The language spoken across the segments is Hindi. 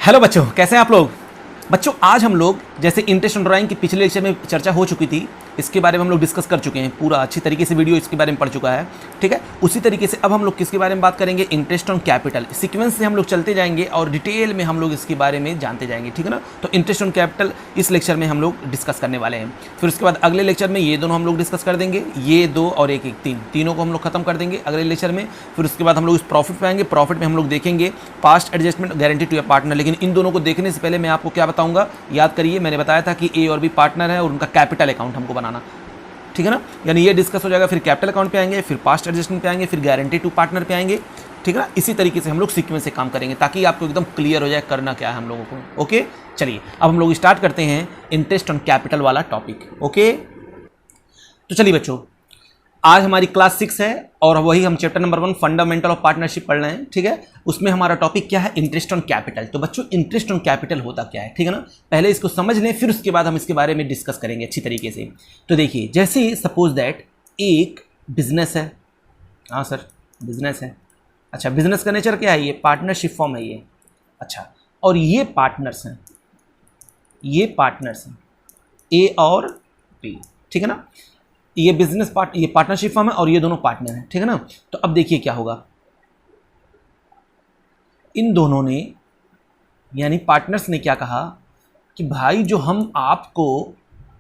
हेलो बच्चों, कैसे हैं आप लोग। बच्चों आज हम लोग जैसे इंटरेस्ट ऑन ड्राइंग की पिछले लेक्चर में चर्चा हो चुकी थी, इसके बारे में हम लोग डिस्कस कर चुके हैं, पूरा अच्छी तरीके से वीडियो इसके बारे में पढ़ चुका है। ठीक है, उसी तरीके से अब हम लोग किसके बारे में बात करेंगे, इंटरेस्ट ऑन कैपिटल। सीक्वेंस से हम लोग चलते जाएंगे और डिटेल में हम लोग इसके बारे में जानते जाएंगे। ठीक है ना, तो इंटरेस्ट ऑन कैपिटल इस लेक्चर में हम लोग डिस्कस करने वाले हैं। फिर उसके बाद अगले लेक्चर में ये दोनों हम लोग डिस्कस कर देंगे, ये दो और एक तीनों को हम लोग खत्म कर देंगे अगले लेक्चर में। फिर उसके बाद हम लोग इस प्रॉफिट पे आएंगे। प्रॉफिट में हम लोग देखेंगे past adjustment, guarantee to a partner. लेकिन इन दोनों को देखने से पहले मैं आपको क्या बताऊंगा, याद करिए, मैंने बताया था कि ए और बी पार्टनर है और उनका कैपिटल अकाउंट हमको बनाना। ठीक है ना, यानी ये डिस्कस हो जाएगा। फिर कैपिटल अकाउंट पे आएंगे, फिर पास्ट एडजस्टमेंट पे आएंगे, फिर गारंटी टू पार्टनर पे आएंगे। ठीक है ना, इसी तरीके से हम लोग सीक्वेंस से काम करेंगे ताकि आपको एकदम क्लियर हो जाए करना क्या है हम लोगों को। ओके, चलिए अब हम लोग स्टार्ट करते हैं इंटरेस्ट ऑन कैपिटल वाला टॉपिक। ओके, तो चलिए बच्चों, आज हमारी क्लास 6 है और वही हम chapter number 1 fundamental of partnership पढ़ रहे हैं। ठीक है, उसमें हमारा टॉपिक क्या है, इंटरेस्ट ऑन कैपिटल। तो बच्चों इंटरेस्ट ऑन कैपिटल होता क्या है, ठीक है ना, पहले इसको समझ लें, फिर उसके बाद हम इसके बारे में डिस्कस करेंगे अच्छी तरीके से। तो देखिए, जैसे सपोज दैट एक बिजनेस है। हाँ सर, बिजनेस है। अच्छा, बिजनेस का नेचर क्या है, ये पार्टनरशिप फॉर्म है ये। अच्छा, और ये पार्टनर्स हैं, ये पार्टनर्स हैं ए और बी। ठीक है ना, ये बिजनेस ये पार्टनरशिप फर्म है और ये दोनों पार्टनर हैं। ठीक है ना, तो अब देखिए क्या होगा, इन दोनों ने यानी पार्टनर्स ने क्या कहा कि भाई जो हम आपको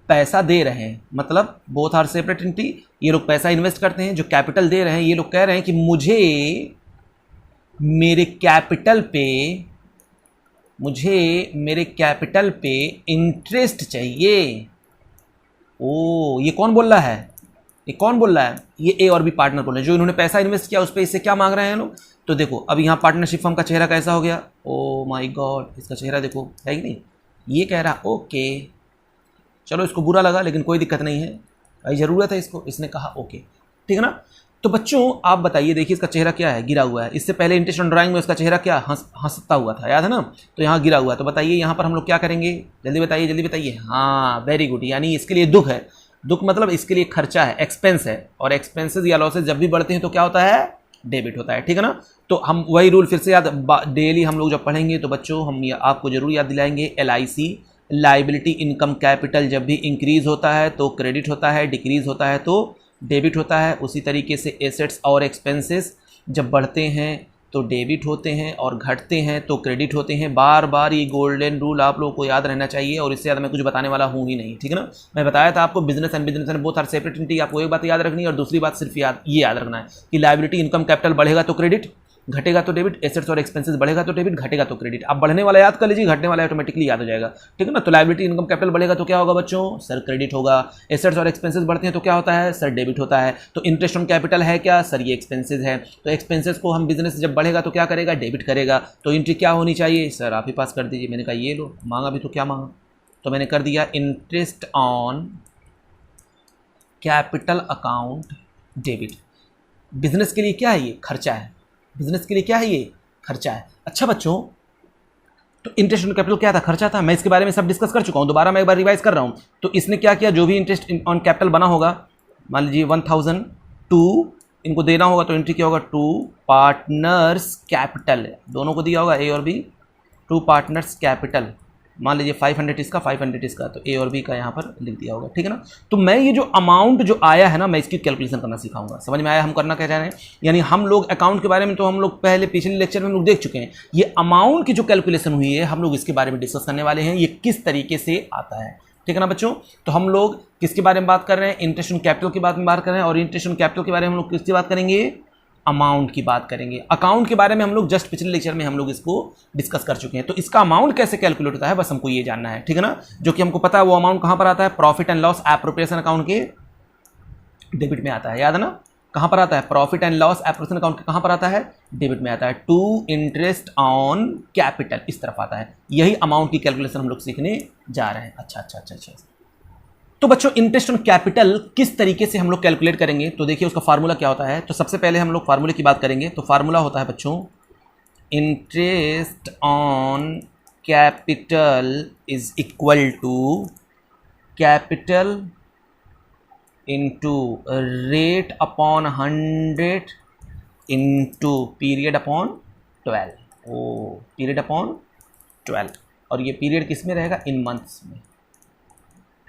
पैसा दे रहे हैं, मतलब बोथ आर सेपरेट एंटिटी, ये लोग पैसा इन्वेस्ट करते हैं, जो कैपिटल दे रहे हैं ये लोग कह रहे हैं कि मुझे मेरे कैपिटल पे इंटरेस्ट चाहिए। ओ, ये कौन बोल रहा है, ये कौन बोल रहा है, ये ए और बी पार्टनर बोल रहे हैं, जो इन्होंने पैसा इन्वेस्ट किया उस पर इससे क्या मांग रहे हैं लोग। तो देखो अब यहाँ पार्टनरशिप फर्म का चेहरा कैसा हो गया, ओ माय गॉड, इसका चेहरा देखो, है कि नहीं। ये कह रहा ओके, चलो इसको बुरा लगा लेकिन कोई दिक्कत नहीं है, भाई ज़रूरत है इसको, इसने कहा ओके। ठीक है ना, तो बच्चों आप बताइए, देखिए इसका चेहरा क्या है, गिरा हुआ है। इससे पहले इंटरेस्ट ऑन ड्राइंग में उसका चेहरा क्या हंसता हुआ था, याद है ना, तो यहाँ गिरा हुआ है। तो बताइए यहाँ पर हम लोग क्या करेंगे, जल्दी बताइए जल्दी बताइए। हाँ वेरी गुड, यानी इसके लिए दुख है। दुख मतलब इसके लिए खर्चा है, एक्सपेंस है, और एक्सपेंसेस या लॉसेज जब भी बढ़ते हैं तो क्या होता है, डेबिट होता है। ठीक है ना, तो हम वही रूल फिर से याद, डेली हम लोग जब पढ़ेंगे तो बच्चों हम आपको जरूर याद दिलाएंगे, LIC लाइबिलिटी इनकम कैपिटल जब भी इंक्रीज होता है तो क्रेडिट होता है, डिक्रीज होता है तो डेबिट होता है। उसी तरीके से एसेट्स और एक्सपेंसेस जब बढ़ते हैं तो डेबिट होते हैं और घटते हैं तो क्रेडिट होते हैं। बार बार ये गोल्डन रूल आप लोगों को याद रहना चाहिए और इससे ज़्यादा मैं कुछ बताने वाला हूँ ही नहीं। ठीक है ना, मैं बताया था आपको business and both are separate entity, आपको एक बात याद रखनी है और दूसरी बात सिर्फ ये याद रखना है कि लायबिलिटी इनकम कैपिटल बढ़ेगा तो क्रेडिट, घटेगा तो डेबिट, एसेट्स और एक्सपेंसेस बढ़ेगा तो डेबिट, घटेगा तो क्रेडिट। आप बढ़ने वाला याद कर लीजिए, घटने वाला ऑटोमेटिकली याद हो जाएगा। ठीक है ना, तो लायबिलिटी इनकम कैपिटल बढ़ेगा तो क्या होगा बच्चों, सर क्रेडिट होगा। एसेट्स और एक्सपेंसेस बढ़ते हैं तो क्या होता है, सर डेबिट होता है। तो इंटरेस्ट ऑन कैपिटल है क्या, सर ये एक्सपेंसेस है। तो एक्सपेंसेस को हम बिजनेस जब बढ़ेगा तो क्या करेगा, डेबिट करेगा। तो एंट्री क्या होनी चाहिए, सर आप ही पास कर दीजिए। मैंने कहा ये लो, मांगा भी तो क्या मांगा, तो मैंने कर दिया interest on capital account debit. Business के लिए क्या है, ये खर्चा है, बिजनेस के लिए क्या है, ये खर्चा है। अच्छा बच्चों, तो इंटरेस्ट ऑन कैपिटल क्या था, खर्चा था, मैं इसके बारे में सब डिस्कस कर चुका हूं, दोबारा मैं एक बार रिवाइज कर रहा हूं। तो इसने क्या किया, जो भी इंटरेस्ट ऑन कैपिटल बना होगा, मान लीजिए 1002 इनको देना होगा, तो एंट्री क्या होगा, टू पार्टनर्स कैपिटल, दोनों को दिया होगा ए और बी, टू पार्टनर्स कैपिटल। मान लीजिए 500 इसका 500 इसका, तो ए और बी का यहाँ पर लिख दिया होगा। ठीक है ना, तो मैं ये जो अमाउंट जो आया है ना, मैं इसकी कैलकुलेशन करना सिखाऊंगा। समझ में आया हम करना क्या चाह रहे हैं, यानी हम लोग अकाउंट के बारे में तो हम लोग पहले पिछले लेक्चर में हम लोग देख चुके हैं, ये अमाउंट की जो कैलकुलेशन हुई है हम लोग इसके बारे में डिस्कस करने वाले हैं, ये किस तरीके से आता है। ठीक है ना बच्चों, तो हम लोग किसके बारे में बात कर रहे हैं, इंटरेस्ट ऑन कैपिटल की बात में बात कर रहे हैं, और इंटरेस्ट ऑन कैपिटल के बारे में हम लोग किसकी बात करेंगे, अमाउंट की बात करेंगे। अकाउंट के बारे में हम लोग जस्ट पिछले लेक्चर में हम लोग इसको डिस्कस कर चुके हैं। तो इसका अमाउंट कैसे कैलकुलेट होता है बस हमको ये जानना है। ठीक है ना, जो कि हमको पता है वो अमाउंट कहां पर आता है, profit and loss appropriation account के डेबिट में आता है, याद है ना, कहां पर आता है, profit and loss appropriation account के कहां पर आता है, डेबिट में आता है। टू इंटरेस्ट ऑन कैपिटल इस तरफ आता है, यही अमाउंट की कैलकुलेशन हम लोग सीखने जा रहे हैं। अच्छा। तो बच्चों इंटरेस्ट ऑन कैपिटल किस तरीके से हम लोग कैलकुलेट करेंगे, तो देखिए उसका फार्मूला क्या होता है। तो सबसे पहले हम लोग फार्मूले की बात करेंगे, तो फार्मूला होता है बच्चों, interest on capital is equal to capital into rate upon 100 into period upon 12। Oh, period upon 12, और ये पीरियड किस में रहेगा, इन मंथ्स में,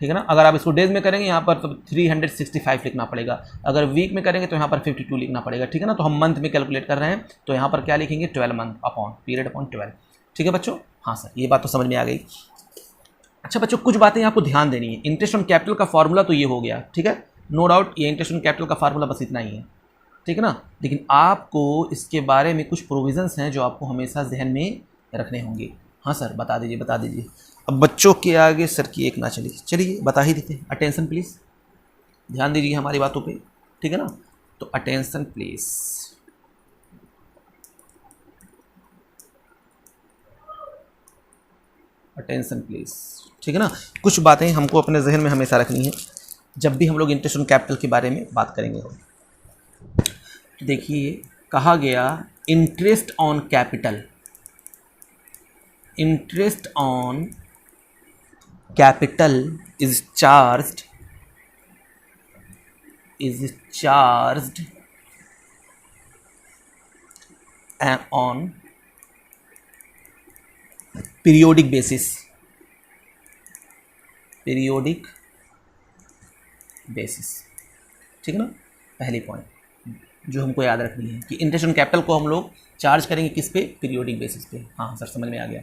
ठीक है ना। अगर आप इसको डेज में करेंगे यहाँ पर तो 365 लिखना पड़ेगा, अगर वीक में करेंगे तो यहाँ पर 52 लिखना पड़ेगा, ठीक है ना। तो हम मंथ में कैलकुलेट कर रहे हैं तो यहाँ पर क्या लिखेंगे, 12 मंथ अपॉन पीरियड अपॉन 12, ठीक है बच्चों। हाँ सर, ये बात तो समझ में आ गई। अच्छा बच्चों, कुछ बातें आपको ध्यान देनी है। इंटरेस्ट ऑन कैपिटल का फॉर्मूला तो ये हो गया, ठीक है, नो डाउट, ये इंटरेस्ट ऑन कैपिटल का फार्मूला बस इतना ही है, ठीक है ना। लेकिन आपको इसके बारे में कुछ प्रोविजंस हैं जो आपको हमेशा जहन में रखने होंगे। हाँ सर, बता दीजिए बता दीजिए। अब बच्चों के आगे सर की एक ना चलिए, चलिए बता ही देते हैं। अटेंशन प्लीज़, ध्यान दीजिए हमारी बातों पे, ठीक है ना। तो अटेंशन प्लीज़, अटेंशन प्लीज़, ठीक है ना। कुछ बातें हमको अपने जहन में हमेशा रखनी है जब भी हम लोग इंटरेस्ट ऑन कैपिटल के बारे में बात करेंगे। देखिए, कहा गया interest on capital, interest on capital is charged on periodic basis, periodic basis, ठीक है ना। पहली पॉइंट जो हमको याद रखनी है कि इंटरेस्ट ऑन कैपिटल को हम लोग चार्ज करेंगे किस पे, पीरियोडिक बेसिस पे। हाँ सर, समझ में आ गया।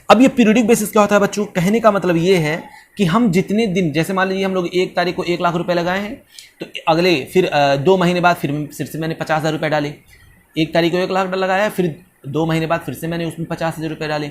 अब ये पीरियोडिक बेसिस क्या होता है बच्चों, कहने का मतलब ये है कि हम जितने दिन, जैसे मान लीजिए हम लोग 1 तारीख को 1 लाख रुपए लगाए हैं, तो अगले फिर 2 महीने बाद फिर से मैंने 50,000 रुपये डाले। 1 तारीख को 1 लाख लगाया, फिर 2 महीने बाद फिर से मैंने उसमें 50,000 रुपये डाले।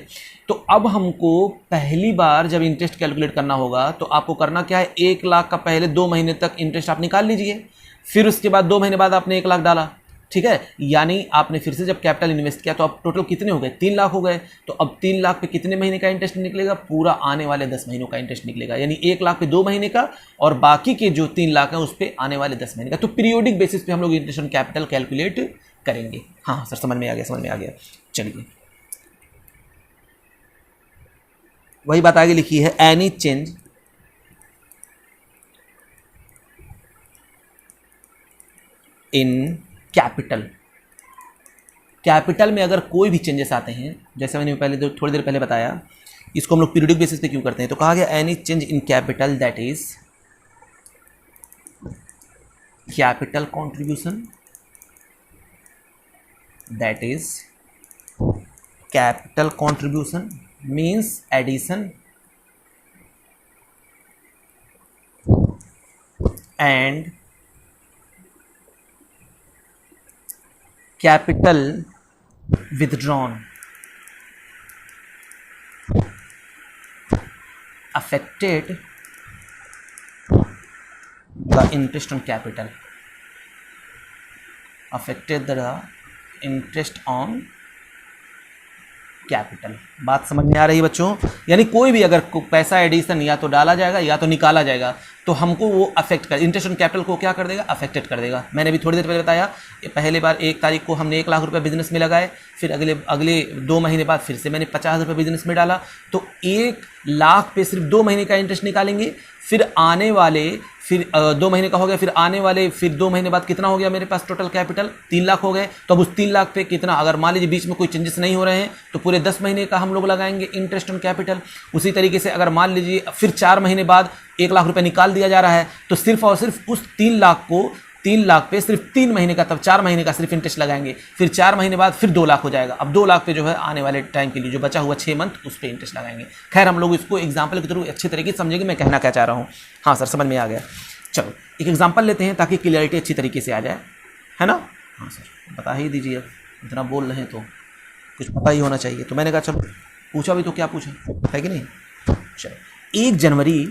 तो अब हमको पहली बार जब इंटरेस्ट कैलकुलेट करना होगा तो आपको करना क्या है, 1 लाख का पहले 2 महीने तक इंटरेस्ट आप निकाल लीजिए, फिर उसके बाद 2 महीने बाद आपने 1 लाख डाला, ठीक है। यानी आपने फिर से जब कैपिटल इन्वेस्ट किया तो अब टोटल कितने हो गए, 3 लाख हो गए। तो अब 3 लाख पे कितने महीने का इंटरेस्ट निकलेगा, पूरा आने वाले 10 महीनों का इंटरेस्ट निकलेगा। यानी 1 लाख पे 2 महीने का और बाकी के जो 3 लाख है उस पर आने वाले 10 महीने का। तो पीरियोडिक बेसिस पे हम लोग इंटरेस्ट ऑन कैपिटल कैलकुलेट करेंगे। हाँ सर, समझ में आ गया, समझ में आ गया। चलिए, वही बात आगे लिखी है, any change in capital, capital में अगर कोई भी चेंजेस आते हैं, जैसे मैंने पहले थोड़ी देर पहले बताया, इसको हम लोग पीरियोडिक बेसिस पे क्यों करते हैं, तो कहा गया any change in capital that is capital contribution, that is capital contribution means addition and capital withdrawn affected the interest on capital, affected the interest on capital. बात समझ में आ रही है बच्चों। यानी कोई भी अगर पैसा एडिशन या तो डाला जाएगा या तो निकाला जाएगा तो हमको वो अफेक्ट कर, इंटरेस्ट ऑन कैपिटल को क्या कर देगा, अफेक्टेड कर देगा। मैंने भी थोड़ी देर पहले बताया, पहले बार 1 तारीख को हमने 1 लाख रुपए बिजनेस में लगाए, फिर अगले 2 महीने बाद फिर से मैंने 50,000 रुपये बिजनेस में डाला। तो 1 लाख पे सिर्फ 2 महीने का इंटरेस्ट निकालेंगे, फिर आने वाले 2 महीने का हो गया, फिर आने वाले फिर 2 महीने बाद कितना हो गया मेरे पास टोटल कैपिटल, 3 लाख हो गए। तो अब उस 3 लाख पे कितना, अगर मान लीजिए बीच में कोई चेंजेस नहीं हो रहे हैं तो पूरे 10 महीने का हम लोग लगाएंगे इंटरेस्ट ऑन कैपिटल। उसी तरीके से अगर मान लीजिए फिर 4 महीने बाद 1 लाख रुपए निकाल दिया जा रहा है तो सिर्फ और सिर्फ उस 3 लाख पे सिर्फ 3 महीने का, तब 4 महीने का सिर्फ इंटरेस्ट लगाएंगे। फिर 4 महीने बाद फिर 2 लाख हो जाएगा। अब 2 लाख पे जो है आने वाले टाइम के लिए जो बचा हुआ 6 मंथ उस पर इंटरेस्ट लगाएंगे। खैर, हम लोग इसको एग्जाम्पल के थ्रू अच्छे तरीके से समझेंगे मैं कहना क्या चाह रहा हूँ। हाँ सर, समझ में आ गया। चलो एक एग्जाम्पल लेते हैं ताकि क्लियरिटी अच्छी तरीके से आ जाए, है ना। हाँ सर, बता ही दीजिए, इतना बोल रहे हैं तो कुछ पता ही होना चाहिए। तो मैंने कहा चलो पूछा भी तो क्या पूछा है कि नहीं। चलो 1 जनवरी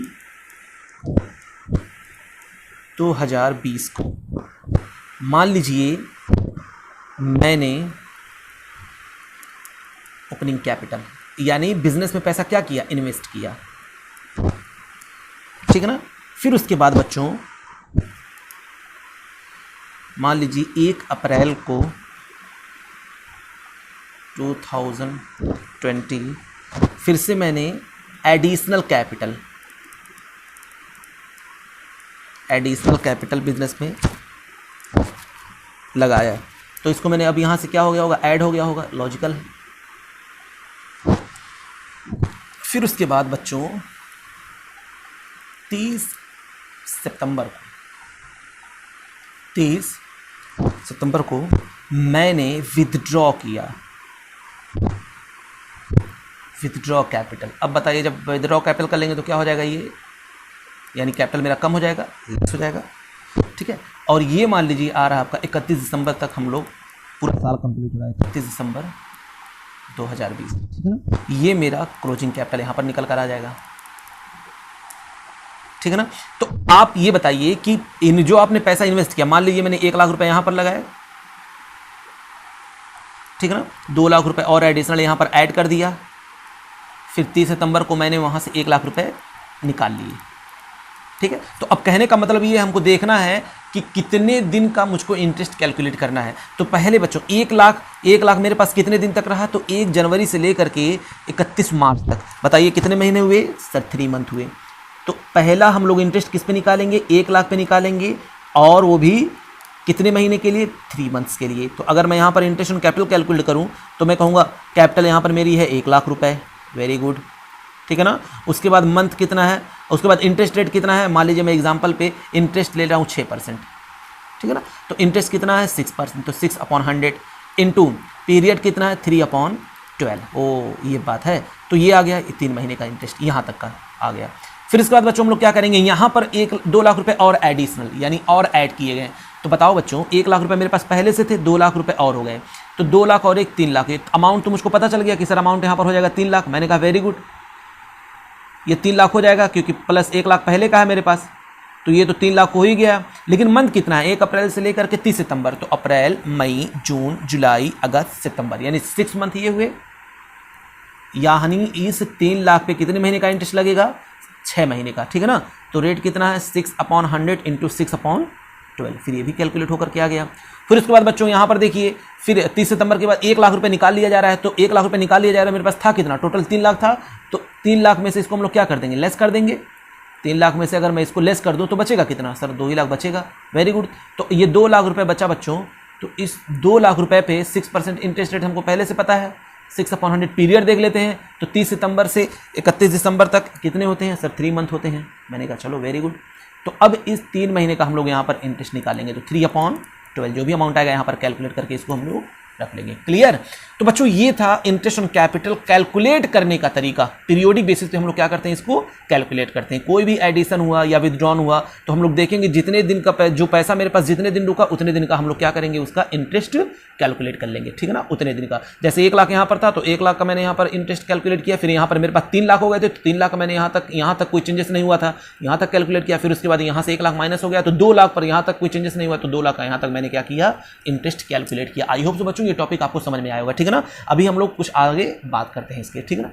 2020 को मान लीजिए मैंने ओपनिंग कैपिटल यानी बिजनेस में पैसा क्या किया, इन्वेस्ट किया, ठीक है ना। फिर उसके बाद बच्चों मान लीजिए 1 अप्रैल को 2020 फिर से मैंने एडिशनल कैपिटल बिजनेस में लगाया। तो इसको मैंने अब यहाँ से क्या हो गया होगा, ऐड हो गया होगा, लॉजिकल है। फिर उसके बाद बच्चों 30 सितंबर को 30 सितंबर को मैंने विथड्रॉ किया, विथड्रॉ कैपिटल। अब बताइए जब विथड्रॉ कैपिटल कर लेंगे तो क्या हो जाएगा, ये यानी कैपिटल मेरा कम हो जाएगा, लेस हो जाएगा, ठीक है। और ये मान लीजिए आ रहा आपका 31 दिसंबर तक, हम लोग पूरा साल कंप्लीट हो रहा है 31 दिसंबर 2020, ठीक है ना। ये मेरा क्लोजिंग कैपिटल यहाँ पर निकल कर आ जाएगा, ठीक है ना। तो आप ये बताइए कि इन जो आपने पैसा इन्वेस्ट किया, मान लीजिए मैंने 1 लाख रुपए यहाँ पर लगाए, ठीक है ना, 2 लाख रुपए और एडिशनल यहाँ पर ऐड कर दिया, फिर 30 सितंबर को मैंने वहाँ से 1 लाख रुपए निकाल लिए, ठीक है। तो अब कहने का मतलब ये हमको देखना है कि कितने दिन का मुझको इंटरेस्ट कैलकुलेट करना है। तो पहले बच्चों 1 लाख मेरे पास कितने दिन तक रहा, तो 1 जनवरी से लेकर के 31 मार्च तक, बताइए कितने महीने हुए सर, 3 मंथ हुए। तो पहला हम लोग इंटरेस्ट किस पे निकालेंगे, 1 लाख पे निकालेंगे, और वो भी कितने महीने के लिए, 3 मंथ्स के लिए। तो अगर मैं यहाँ पर इंटरेस्ट ऑन कैपिटल कैलकुलेट करूँ तो मैं कहूँगा कैपिटल यहाँ पर मेरी है 1 लाख रुपए, वेरी गुड, ठीक है ना। उसके बाद मंथ कितना है, उसके बाद इंटरेस्ट रेट कितना है, मान लीजिए मैं एग्जांपल पे इंटरेस्ट ले रहा हूँ 6%, ठीक है ना। तो इंटरेस्ट कितना है 6%, तो 6/100 इंटू पीरियड कितना है 3/12। ओ ये बात है, तो ये आ गया 3 महीने का इंटरेस्ट, यहाँ तक का आ गया। फिर इसके बाद बच्चों हम लोग क्या करेंगे, यहाँ पर 2 लाख रुपए और एडिशनल यानी और ऐड किए गए। तो बताओ बच्चों 1 लाख रुपए मेरे पास पहले से थे, 2 लाख रुपए और हो गए, तो 2 लाख और 1 3 लाख, अमाउंट तो मुझको पता चल गया कि सर अमाउंट यहाँ पर हो जाएगा 3 लाख। मैंने कहा वेरी गुड, ये 3 लाख हो जाएगा क्योंकि प्लस 1 लाख पहले का है मेरे पास, तो ये तो 3 लाख हो ही गया। लेकिन मंथ कितना है, 1 अप्रैल से लेकर के 30 सितंबर, तो अप्रैल मई जून जुलाई अगस्त सितंबर, यानी 6 मंथ ये हुए। यानी इस 3 लाख पे कितने महीने का इंटरेस्ट लगेगा, 6 महीने का, ठीक है ना। तो रेट कितना है 6/100 इंटू 6/12, फिर ये भी कैलकुलेट होकर के आ गया। फिर उसके बाद बच्चों यहाँ पर देखिए, फिर 30 सितंबर के बाद 1 लाख रुपए निकाल लिया जा रहा है। तो 1 लाख रुपए निकाल लिया जा रहा है, मेरे पास था कितना, टोटल 3 लाख था, तो 3 लाख में से इसको हम लोग क्या कर देंगे, लेस कर देंगे। 3 लाख में से अगर मैं इसको लेस कर दूँ तो बचेगा कितना सर, 2 ही लाख बचेगा, वेरी गुड। तो ये 2 लाख रुपए बचा बच्चों। तो इस 2 लाख रुपए पे 6% इंटरेस्ट रेट हमको पहले से पता है, 6/100 पीरियड देख लेते हैं। तो 30 सितंबर से 31 दिसंबर तक कितने होते हैं सर, 3 मंथ होते हैं। मैंने कहा चलो वेरी गुड। तो अब इस 3 महीने का हम लोग यहाँ पर इंटरेस्ट निकालेंगे, तो 3/12 जो भी अमाउंट आएगा यहाँ पर कैलकुलेट करके इसको हम लोग रख लेंगे, क्लियर। तो बच्चों ये था इंटरेस्ट ऑन कैपिटल कैलकुलेट करने का तरीका। पीरियोडिक बेसिस पे हम लोग क्या करते हैं, इसको कैलकुलेट करते हैं। कोई भी एडिशन हुआ या विदड्रॉन हुआ तो हम लोग देखेंगे जितने दिन का जो पैसा मेरे पास जितने दिन रुका उतने दिन का हम लोग क्या करेंगे, उसका इंटरेस्ट कैलकुलेट कर लेंगे, ठीक है ना, उतने दिन का। जैसे 1 लाख यहाँ पर था तो 1 लाख का मैंने यहाँ पर इंटरेस्ट कैलकुलेट किया, फिर यहाँ पर मेरे पास 3 लाख हो गए थे तो 3 लाख का मैंने यहाँ तक कोई चेंजेस नहीं हुआ था, यहाँ तक कैलकुलेट किया। फिर उसके बाद यहाँ से 1 लाख माइनस हो गया तो 2 लाख पर यहाँ तक कोई चेंजेस नहीं हुआ, तो 2 लाख का यहाँ तक मैंने क्या किया, इंटरेस्ट कैलकुलेट किया। आई होप सो बच्चों ये टॉपिक आपको समझ में आया होगा, ठीक है ना। अभी हम लोग कुछ आगे बात करते हैं इसके, ठीक है ना।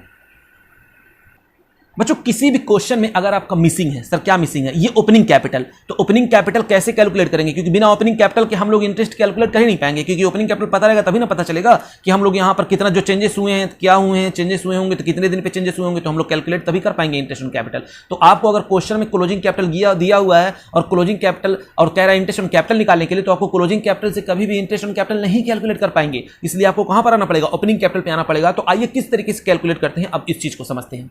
बच्चों किसी भी क्वेश्चन में अगर आपका मिसिंग है, सर क्या मिसिंग है, ये ओपनिंग कैपिटल, तो ओपनिंग कैपिटल कैसे कैलकुलेट करेंगे, क्योंकि बिना ओपनिंग कैपिटल के हम लोग इंटरेस्ट कैलकुलेट कर ही नहीं पाएंगे। क्योंकि ओपनिंग कैपिटल पता रहेगा तभी ना पता चलेगा कि हम लोग यहाँ पर कितना जो चेंजेस हुए हैं, क्या हुए हैं, चेंजेस हुए होंगे तो कितने दिन पे चेंजेस हुए होंगे, तो हम लोग कैलकुलेट तभी कर पाएंगे इंटरेस्ट ऑन कैपिटल। तो आपको अगर क्वेश्चन में क्लोजिंग कैपिटल दिया हुआ है और क्लोजिंग कैपिटल और कह रहा है इंटरेस्ट ऑन कैपिटल निकालने के लिए, तो आपको क्लोजिंग कैपिटल से कभी भी इंटरेस्ट ऑन कैपिटल नहीं कैलकुलेट कर पाएंगे। इसलिए आपको कहां पर आना पड़ेगा, ओपनिंग कैपिटल पे आना पड़ेगा। तो आइए किस तरीके से कैलकुलेट करते हैं, अब इस चीज को समझते हैं।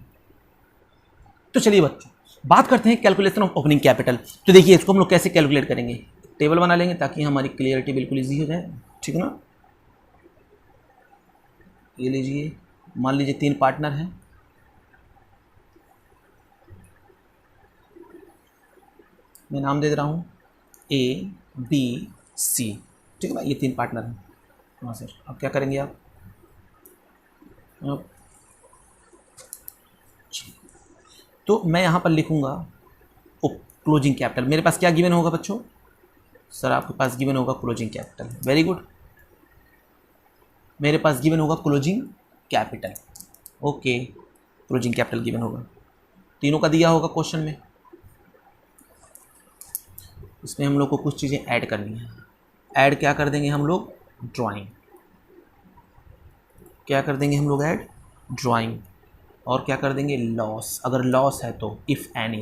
तो चलिए बच्चों बात करते हैं कैलकुलेशन ऑफ ओपनिंग कैपिटल। तो देखिए इसको हम लोग कैसे कैलकुलेट करेंगे, टेबल बना लेंगे ताकि हमारी क्लियरिटी बिल्कुल इजी हो जाए, ठीक है ना। ये लीजिए, मान लीजिए 3 पार्टनर हैं, मैं नाम दे रहा हूँ A B C, ठीक है ना, ये 3 पार्टनर हैं। हाँ सर, अब क्या करेंगे आप, तो मैं यहाँ पर लिखूँगा क्लोजिंग कैपिटल। मेरे पास क्या गिवन होगा बच्चों, सर आपके पास गिवन होगा क्लोजिंग कैपिटल, वेरी गुड। मेरे पास गिवन होगा closing capital, okay, closing capital given होगा, तीनों का दिया होगा क्वेश्चन में। इसमें हम लोग को कुछ चीज़ें ऐड करनी है। ऐड क्या कर देंगे हम लोग, ड्राइंग, क्या कर देंगे हम लोग, ऐड ड्राइंग। और क्या कर देंगे, लॉस, अगर लॉस है तो इफ़ एनी।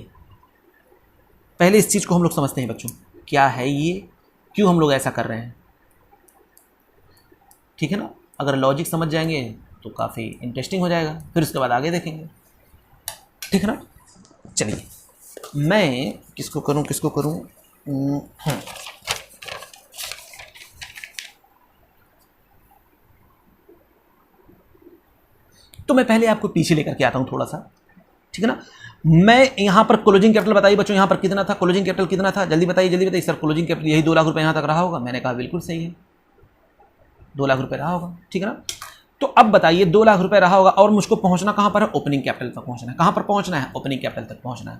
पहले इस चीज़ को हम लोग समझते हैं बच्चों, क्या है ये, क्यों हम लोग ऐसा कर रहे हैं, ठीक है ना। अगर लॉजिक समझ जाएंगे तो काफ़ी इंटरेस्टिंग हो जाएगा, फिर उसके बाद आगे देखेंगे। ठीक है ना। चलिए मैं किसको करूं। तो मैं पहले आपको पीछे लेकर के आता हूं थोड़ा सा, ठीक है ना। मैं यहां पर क्लोजिंग कैपिटल बताइए बच्चों, यहां पर कितना था, क्लोजिंग कैपिटल कितना था, जल्दी बताइए सर। क्लोजिंग कैपिटल यही 2 लाख रुपए यहां तक रहा होगा। मैंने कहा बिल्कुल सही है, 2 लाख रुपए रहा होगा, ठीक है ना। तो अब बताइए 2 लाख रुपए रहा होगा और मुझको पहुंचना कहां पर है, ओपनिंग कैपिटल तक पहुंचना है। कहां पर पहुंचना है, ओपनिंग कैपिटल तक पहुंचना है।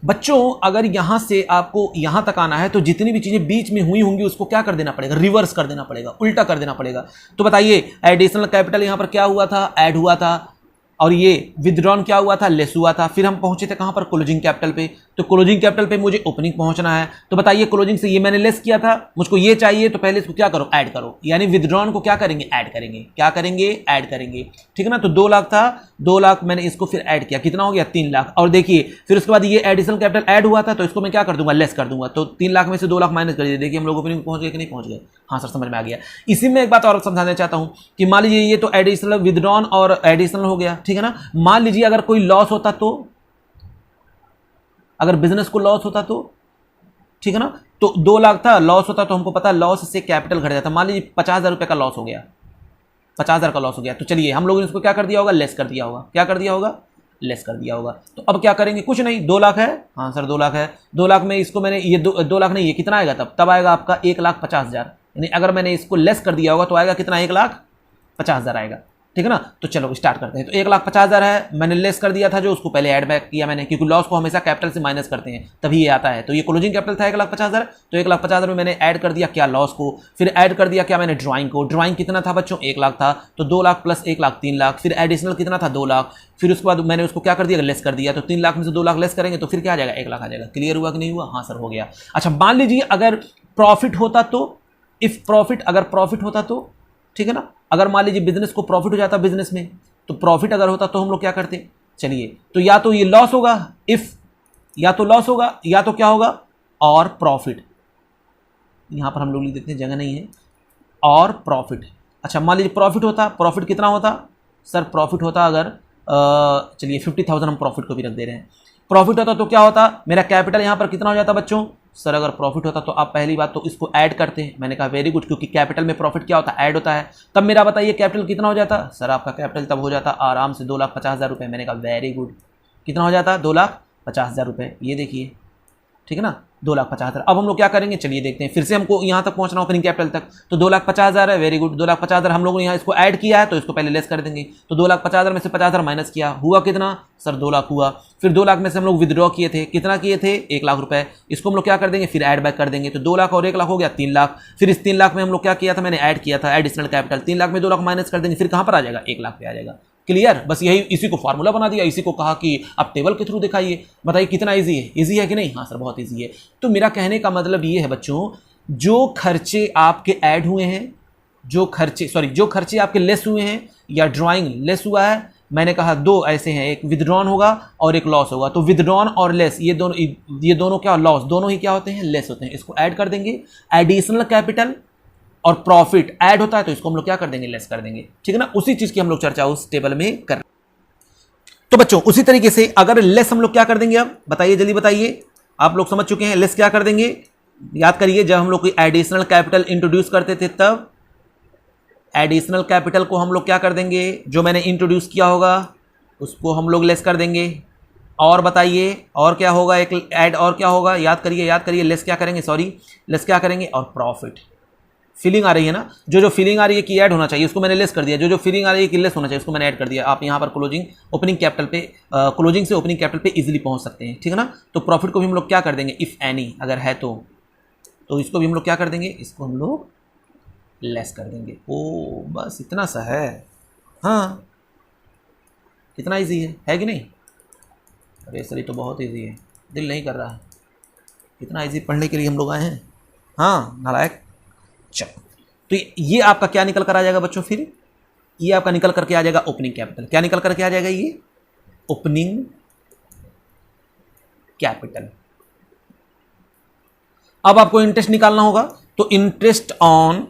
बच्चों अगर यहां से आपको यहां तक आना है तो जितनी भी चीजें बीच में हुई होंगी उसको क्या कर देना पड़ेगा, रिवर्स कर देना पड़ेगा, उल्टा कर देना पड़ेगा। तो बताइए एडिशनल कैपिटल यहां पर क्या हुआ था, ऐड हुआ था, और ये विदड्रॉन क्या हुआ था, लेस हुआ था। फिर हम पहुंचे थे कहां पर, क्लोजिंग कैपिटल पे। तो क्लोजिंग कैपिटल पे मुझे ओपनिंग पहुंचना है। तो बताइए क्लोजिंग से ये मैंने लेस किया था, मुझको ये चाहिए, तो पहले इसको क्या करो, ऐड करो। यानी विदड्रॉन को क्या करेंगे, ऐड करेंगे। क्या करेंगे, ऐड करेंगे, ठीक है ना। तो 2 लाख था, 2 लाख मैंने इसको फिर ऐड किया, कितना हो गया, 3 लाख। और देखिए फिर उसके बाद ये एडिशनल कैपिटल ऐड हुआ था, तो इसको मैं क्या कर दूंगा, लेस कर दूंगा। तो 3 लाख में से 2 लाख माइनस कर दीजिए। देखिए हम लोग ओपनिंग पहुंच गए कि नहीं पहुंच गए। हाँ सर समझ में आ गया। इसी में एक बात और समझाना चाहता हूं कि मान लीजिए ये तो एडिशनल विदड्रॉन और एडिशनल हो गया, ठीक है ना। मान लीजिए अगर कोई लॉस होता तो, अगर बिजनेस को लॉस होता तो, ठीक है ना। तो 2 लाख था, लॉस होता तो हमको पता लॉस से कैपिटल घट जाता। मान लीजिए 50,000 रुपए का लॉस हो गया, 50,000 का लॉस हो गया। तो चलिए हम लोगों ने इसको क्या कर दिया होगा, लेस कर दिया होगा। क्या कर दिया होगा, लेस कर दिया होगा। तो अब क्या करेंगे, कुछ नहीं, 2 लाख है। हाँ सर 2 लाख है। 2 लाख में इसको मैंने ये 2 लाख नहीं, ये कितना आएगा, तब आएगा आपका 1,50,000। यानी अगर मैंने इसको लेस कर दिया होगा तो आएगा कितना, 1,50,000 आएगा, ठीक है ना। तो चलो स्टार्ट करते हैं। तो 1,50,000 है, मैंने लेस कर दिया था जो, उसको पहले ऐड बैक किया मैंने, क्योंकि लॉस को हमेशा कैपिटल से माइनस करते हैं तभी ये आता है। तो ये क्लोजिंग कैपिटल था 1,50,000, तो 1,50,000 में मैंने ऐड कर दिया क्या, लॉस को। फिर ऐड कर दिया क्या मैंने, ड्राइंग को। ड्राइंग कितना था बच्चों, 1 लाख था। तो 2 लाख प्लस 1 लाख 3 लाख। फिर एडिशनल कितना था, 2 लाख। फिर उसके बाद मैंने उसको क्या कर दिया, लेस कर दिया। तो 3 लाख में से 2 लाख लेस करेंगे तो फिर क्या आ जाएगा, 1 लाख आ जाएगा। क्लियर हुआ कि नहीं हुआ, हाँ सर हो गया। अच्छा मान लीजिए अगर प्रॉफिट होता तो, इफ प्रॉफिट, अगर प्रॉफिट होता तो, ठीक है ना। अगर मान लीजिए बिजनेस को प्रॉफिट हो जाता, बिजनेस में तो प्रॉफिट अगर होता तो हम लोग क्या करते, चलिए। तो या तो ये लॉस होगा, इफ, या तो लॉस होगा, या तो क्या होगा, और प्रॉफिट। यहां पर हम लोग लिख देते हैं, जगह नहीं है, और प्रॉफिट। अच्छा मान लीजिए प्रॉफिट होता, प्रॉफिट कितना होता सर, प्रॉफिट होता अगर चलिए 50,000 हम प्रॉफिट को भी रख दे रहे हैं। प्रॉफिट होता तो क्या होता, मेरा कैपिटल यहां पर कितना हो जाता बच्चों। सर अगर प्रॉफिट होता तो आप पहली बात तो इसको ऐड करते हैं। मैंने कहा वेरी गुड, क्योंकि कैपिटल में प्रॉफिट क्या होता है, ऐड होता है। तब मेरा बताइए कैपिटल कितना हो जाता, सर आपका कैपिटल तब हो जाता आराम से 2,50,000 रुपये। मैंने कहा वेरी गुड, कितना हो जाता, 2,50,000 रुपये। ये देखिए, ठीक है ना, 2,50,000। अब हम लोग क्या करेंगे, चलिए देखते हैं। फिर से हमको यहाँ तक पहुँचना ओपनिंग कैपिटल तक, तो 2,50,000 है, वेरी गुड। 2,50,000 हम लोगों ने यहाँ इसको ऐड किया है तो इसको पहले लेस कर देंगे। तो 2,50,000 में से 50,000 माइनस किया, हुआ कितना सर, 2 लाख हुआ। फिर 2 लाख में से हम लोग विदड्रॉ किए थे, कितना किए थे, 1 लाख रुपए। इसको हम लोग क्या कर देंगे, फिर ऐड बैक कर देंगे। तो 2 लाख और 1 लाख हो गया 3 लाख। फिर इस 3 लाख में हम लोग क्या किया था, मैंने ऐड किया था एडिशनल कैपिटल। 3 लाख में 2 लाख माइनस कर देंगे, फिर कहाँ पर आ जाएगा, 1 लाख पे आ जाएगा। क्लियर, बस यही, इसी को फार्मूला बना दिया, इसी को कहा कि आप टेबल के थ्रू दिखाइए। बताइए कितना इजी है, इजी है कि नहीं, हाँ सर बहुत इजी है। तो मेरा कहने का मतलब ये है बच्चों, जो खर्चे आपके ऐड हुए हैं, जो खर्चे आपके लेस हुए हैं, या ड्राइंग लेस हुआ है, मैंने कहा 2 ऐसे हैं, एक विदड्रॉन होगा और एक लॉस होगा। तो विदड्रॉन और लेस, ये दोनों क्या, लॉस, दोनों ही क्या होते हैं, लेस होते हैं। इसको ऐड कर देंगे। एडिशनल कैपिटल और प्रॉफिट ऐड होता है तो इसको हम लोग क्या कर देंगे, लेस कर देंगे, ठीक है ना। उसी चीज की हम लोग चर्चा उस टेबल में कर रहे हैं। तो बच्चों उसी तरीके से अगर लेस हम लोग क्या कर देंगे, अब बताइए जल्दी बताइए, आप लोग समझ चुके हैं लेस क्या कर देंगे। याद करिए जब हम लोग कोई एडिशनल कैपिटल इंट्रोड्यूस करते थे तब एडिशनल कैपिटल को हम लोग क्या कर देंगे, जो मैंने इंट्रोड्यूस किया होगा उसको हम लोग लेस कर देंगे। और बताइए और क्या होगा, एक ऐड और क्या होगा, याद करिए लेस क्या करेंगे, सॉरी लेस क्या करेंगे, और प्रॉफिट। फीलिंग आ रही है ना, जो फीलिंग आ रही है कि ऐड होना चाहिए उसको मैंने लेस कर दिया, जो फीलिंग आ रही है कि लेस होना चाहिए उसको मैंने ऐड कर दिया। आप यहाँ पर क्लोजिंग ओपनिंग कैपिटल पे, क्लोजिंग से ओपनिंग कैपिटल पे इजीली पहुँच सकते हैं, ठीक है ना। तो प्रॉफिट को भी हम लोग क्या कर देंगे, इफ़ एनी अगर है तो इसको भी हम लोग क्या कर देंगे, इसको हम लोग लेस कर देंगे। ओ बस इतना सा है, हाँ कितना ईजी है कि नहीं। अरे सर ये तो बहुत ईजी है, दिल नहीं कर रहा, इतना ईजी पढ़ने के लिए हम लोग आए हैं, हाँ नालायक। चलो तो ये आपका क्या निकल कर आ जाएगा बच्चों, फिर ये आपका निकल करके आ जाएगा ओपनिंग कैपिटल। क्या निकल करके आ जाएगा, ये ओपनिंग कैपिटल। अब आपको इंटरेस्ट निकालना होगा, तो इंटरेस्ट ऑन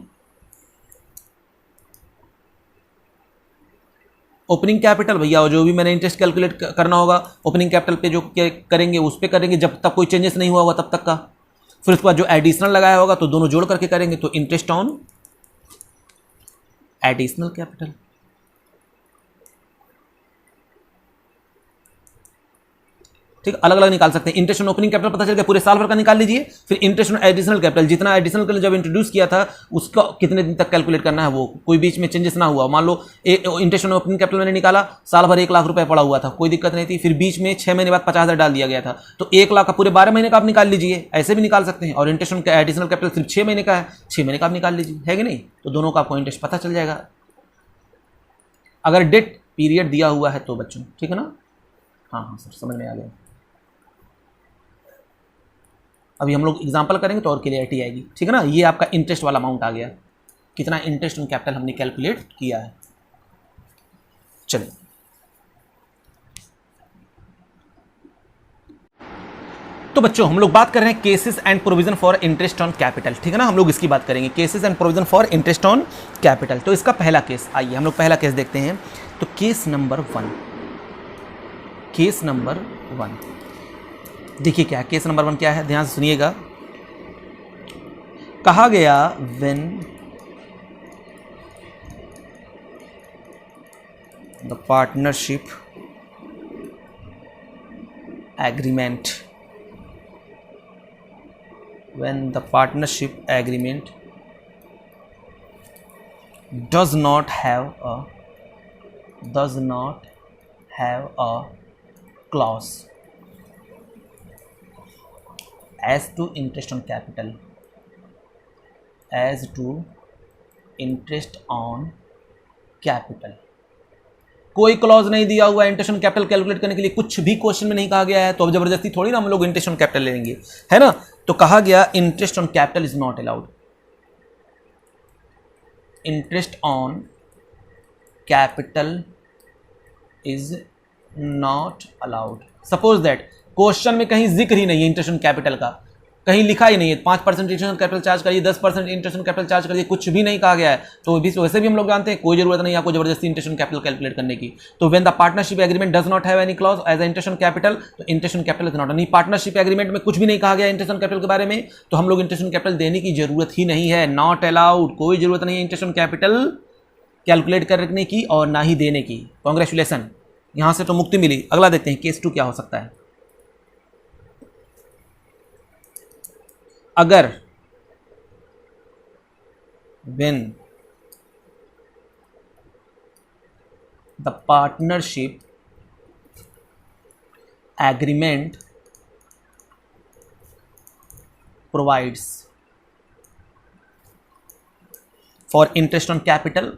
ओपनिंग कैपिटल भैया जो भी मैंने इंटरेस्ट कैलकुलेट करना होगा ओपनिंग कैपिटल पे जो करेंगे उस पर करेंगे जब तक कोई चेंजेस नहीं हुआ होगा तब तक का। फिर उसके बाद जो एडिशनल लगाया होगा तो दोनों जोड़ करके करेंगे, तो इंटरेस्ट ऑन एडिशनल कैपिटल। ठीक, अलग अलग निकाल सकते हैं। इंटरेस्ट ऑन ओपनिंग कैपिटल पता चल गया, पूरे साल भर का निकाल लीजिए। फिर इंटरेस्ट ऑन एडिशनल कैपिटल, जितना एडिशनल कैपिटल जब इंट्रोड्यूस किया था उसका कितने दिन तक कैलकुलेट करना है, वो कोई बीच में चेंजेस ना हुआ। मान लो इंटरेस्ट ऑन ओपनिंग कैपिटल मैंने निकाला, साल भर 1 लाख रुपए पड़ा हुआ था, कोई दिक्कत नहीं थी। फिर बीच में 6 महीने बाद 50,000 डाल दिया गया था, तो 1 लाख का पूरे 12 महीने का आप निकाल लीजिए, ऐसे भी निकाल सकते हैं। और इंटरेस्ट ऑन एडिशनल कैपिटल सिर्फ 6 महीने का है, 6 महीने का आप निकाल लीजिए, है कि नहीं। तो दोनों का आपको इंटरेस्ट पता चल जाएगा अगर डेट पीरियड दिया हुआ है तो बच्चों, ठीक है ना। हाँ हाँ सर, समझ में आ गया। अभी हम लोग एग्जांपल करेंगे तो और क्लियरिटी आएगी, ठीक है ना। ये आपका इंटरेस्ट वाला अमाउंट आ गया, कितना इंटरेस्ट ऑन कैपिटल हमने कैलकुलेट किया है। चलिए, तो बच्चों हम लोग बात कर रहे हैं cases and provision for interest on capital, ठीक है ना। हम लोग इसकी बात करेंगे, cases and provision for interest on capital. तो इसका पहला केस, आइए हम लोग पहला केस देखते हैं। तो केस नंबर 1, केस नंबर 1 देखिए क्या है। केस नंबर 1 क्या है, ध्यान से सुनिएगा। कहा गया when the partnership agreement, when the partnership agreement does not have a clause as to interest on capital, as to interest on capital, कोई क्लॉज नहीं दिया हुआ इंटरेस्ट ऑन कैपिटल कैलकुलेट करने के लिए, कुछ भी क्वेश्चन में नहीं कहा गया है, तो अब जबरदस्ती थोड़ी ना हम लोग इंटरेस्ट ऑन कैपिटल लेंगे, है ना। तो कहा गया interest on capital is not allowed, interest on capital is not allowed. Suppose that question में कहीं जिक्र ही नहीं है इंटरेस्ट ऑन कैपिटल का, कहीं लिखा ही नहीं है 5% इंटरेस्ट ऑन कैपिटल चार्ज करिए, 10% इंटरेस्ट ऑन कैपिटल चार्ज करिए, कुछ भी नहीं कहा गया है। तो वैसे भी हम लोग जानते हैं कोई जरूरत नहीं आपको जबरदस्ती इंटरेस्ट ऑन कैपिटल कैलकुलेट करने की। तो when the partnership agreement does not have any clause as interest on capital, तो interest on capital is not, नहीं पार्टनरशिप एग्रीमेंट में कुछ भी नहीं कहा गया इंटरेस्ट ऑन कैपिटल के बारे में, तो हम लोग इंटरेस्ट ऑन कैपिटल देने की जरूरत ही नहीं है, नॉट अलाउड। कोई जरूरत नहीं है इंटरेस्ट ऑन कैपिटल कैलकुलेट करने की और ना ही देने की। कॉन्ग्रेचुलेसन, यहां से तो मुक्ति मिली। अगला देखते हैं केस 2 क्या हो सकता है। अगर when the partnership agreement provides for interest on capital,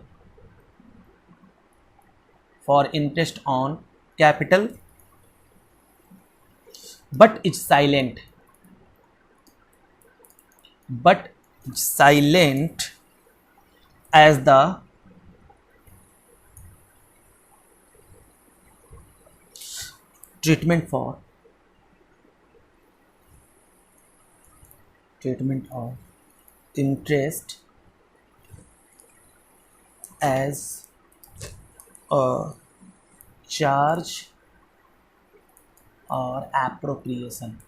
but it's silent as the treatment of interest as a charge or appropriation।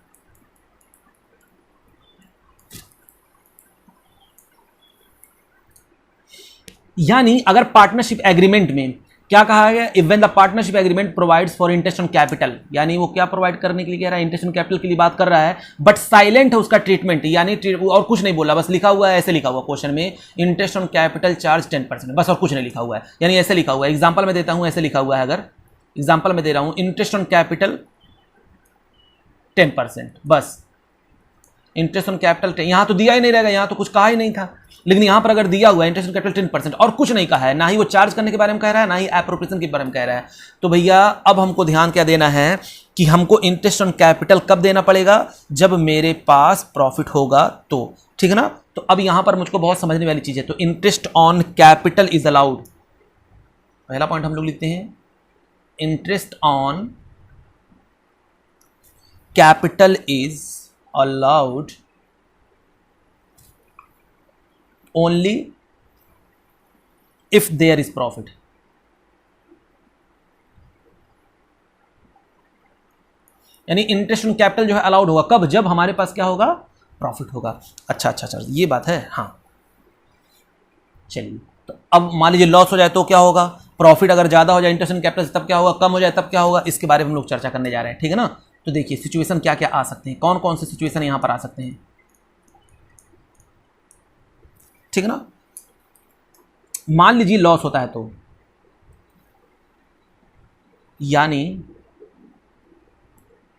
यानी अगर पार्टनरशिप एग्रीमेंट में क्या कहा गया, if when the partnership agreement provides for interest on capital, यानी वो क्या प्रोवाइड करने के लिए कह रहा है, इंटरेस्ट ऑन कैपिटल के लिए बात कर रहा है, बट साइलेंट है उसका ट्रीटमेंट, यानी और कुछ नहीं बोला, बस लिखा हुआ है, ऐसे लिखा हुआ क्वेश्चन में इंटरेस्ट ऑन कैपिटल चार्ज 10%, बस और कुछ नहीं लिखा हुआ है, यानी ऐसे लिखा हुआ है। एग्जाम्पल में देता हूं, ऐसे लिखा हुआ है, अगर एग्जाम्पल में दे रहा हूं इंटरेस्ट ऑन कैपिटल 10%, बस इंटरेस्ट ऑन कैपिटल, यहां तो दिया ही नहीं रहेगा, यहां तो कुछ कहा ही नहीं था, लेकिन यहां पर अगर दिया हुआ है इंटरेस्ट ऑन कैपिटल 10% और कुछ नहीं कहा है, ना ही वो चार्ज करने के बारे में कह रहा है, ना ही एप्रोप्रिएशन के बारे में कह रहा है, तो भैया अब हमको ध्यान क्या देना है कि हमको इंटरेस्ट ऑन कैपिटल कब देना पड़ेगा, जब मेरे पास प्रॉफिट होगा तो, ठीक है ना। तो अब यहां पर मुझको बहुत समझने वाली चीज है, तो interest on capital is allowed, पहला पॉइंट हम लोग लिखते हैं, interest on capital is allowed only if there is profit, यानी इंटरेस्ट ऑन कैपिटल जो है अलाउड होगा कब, जब हमारे पास क्या होगा, प्रॉफिट होगा। अच्छा अच्छा अच्छा, ये बात है। हाँ चलिए, तो अब मान लीजिए लॉस हो जाए तो क्या होगा, प्रॉफिट अगर ज़्यादा हो जाए इंटरेस्ट ऑन कैपिटल तब क्या होगा, कम हो जाए तब क्या होगा, इसके बारे में हम लोग चर्चा करने जा रहे हैं, ठीक है ना। तो देखिए सिचुएशन क्या क्या आ सकते हैं, कौन कौन से सिचुएशन यहाँ पर आ सकते हैं, ठीक है ना। मान लीजिए लॉस होता है तो, यानी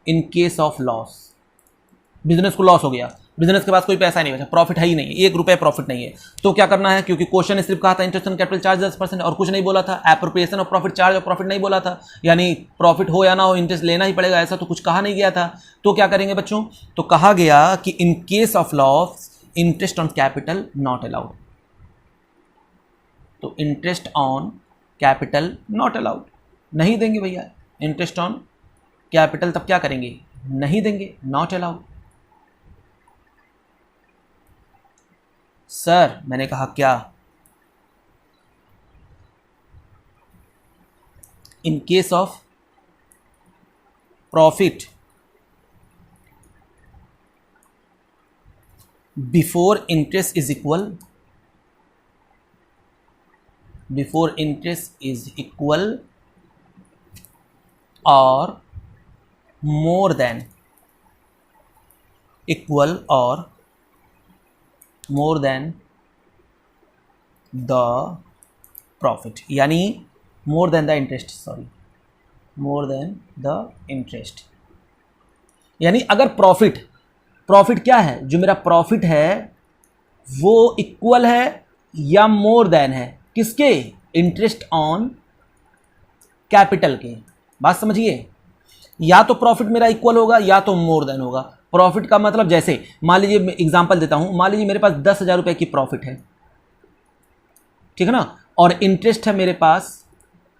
इन केस ऑफ लॉस, बिजनेस को लॉस हो गया, बिजनेस के पास कोई पैसा नहीं बचा, प्रॉफिट है ही नहीं, 1 रुपया प्रॉफिट नहीं है, तो क्या करना है, क्योंकि क्वेश्चन ने सिर्फ कहा था इंटरेस्ट ऑन कैपिटल चार्ज 10% और कुछ नहीं बोला था, एप्रोप्रिएशन ऑफ प्रॉफिट चार्ज और प्रॉफिट नहीं बोला था, यानी प्रॉफिट हो या ना हो इंटरेस्ट लेना ही पड़ेगा, ऐसा तो कुछ कहा नहीं गया था। तो क्या करेंगे बच्चों, तो कहा गया कि in case of loss interest on capital not allowed, तो interest on capital not allowed, नहीं देंगे भैया इंटरेस्ट ऑन कैपिटल, तब क्या करेंगे, नहीं देंगे, नॉट अलाउड। सर मैंने कहा क्या, इन case of profit before interest is equal, before interest is equal और मोर देन इक्वल और मोर देन द प्रॉफिट, यानी more than the interest, sorry more than the interest, यानी अगर प्रॉफिट, प्रॉफिट क्या है, जो मेरा प्रॉफिट है वो इक्वल है या मोर देन है किसके, इंटरेस्ट ऑन कैपिटल के, बात समझिए, या तो प्रॉफिट मेरा इक्वल होगा या तो मोर देन होगा। प्रॉफिट का मतलब जैसे मान लीजिए मैं एग्जांपल देता हूं, मान लीजिए मेरे पास 10,000 रुपए की प्रॉफिट है, ठीक है ना, और इंटरेस्ट है मेरे पास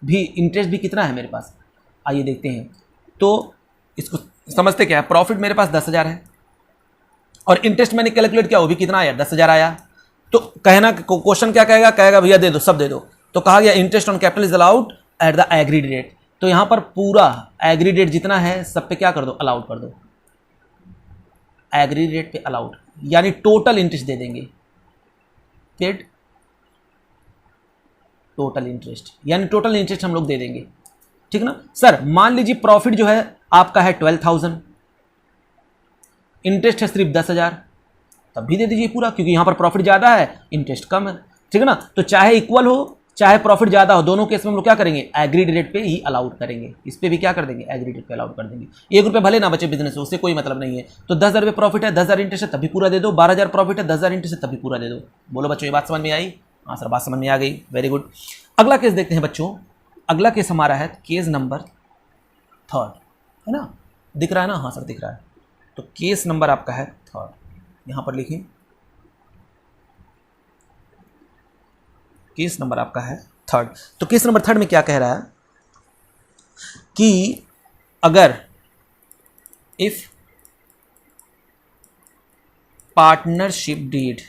भी, इंटरेस्ट भी कितना है मेरे पास, आइए देखते हैं। तो इसको समझते क्या है, प्रॉफिट मेरे पास 10,000 है और इंटरेस्ट मैंने कैलकुलेट किया वो भी कितना आया, 10,000 आया। तो कहना क्वेश्चन क्या कहेगा, कहेगा भैया दे दो, सब दे दो, तो कहा गया interest on capital is allowed at the agreed rate, तो यहां पर पूरा एग्रीड रेट जितना है सब पे क्या कर दो, अलाउड कर दो, एग्रीड रेट पे अलाउड, यानी टोटल इंटरेस्ट दे देंगे, पेड टोटल इंटरेस्ट, यानी टोटल इंटरेस्ट हम लोग दे देंगे, ठीक है ना। सर मान लीजिए प्रॉफिट जो है आपका है 12,000, इंटरेस्ट है सिर्फ 10,000, तब भी दे दीजिए पूरा, क्योंकि यहां पर प्रॉफिट ज्यादा है इंटरेस्ट कम है, ठीक है ना। तो चाहे इक्वल हो चाहे प्रॉफिट ज्यादा हो, दोनों केस में हम लोग क्या करेंगे, एग्रीड रेट पे ही अलाउड करेंगे, इस पे भी क्या कर देंगे, एग्रीड रेट पे अलाउड कर देंगे। 1 रुपये भले ना बचे बिजनेस से, उससे कोई मतलब नहीं है। तो 10,000 रुपये प्रॉफिट है, 10,000 इंटरेस्ट है तभी पूरा दे दो, 12,000 प्रॉफिट है, 10,000 इंटरेस्ट है तभी पूरा दे दो। बोलो बच्चों ये बात समझ में आई, हाँ सर बात समझ में आ गई, वेरी गुड। अगला केस देखते हैं बच्चों, अगला केस हमारा है केस नंबर 3, है ना, दिख रहा है ना, हाँ सर दिख रहा है। तो केस नंबर आपका है 3, यहां पर लिखिए, केस नंबर आपका है 3। तो केस नंबर 3 में क्या कह रहा है कि अगर इफ पार्टनरशिप डीड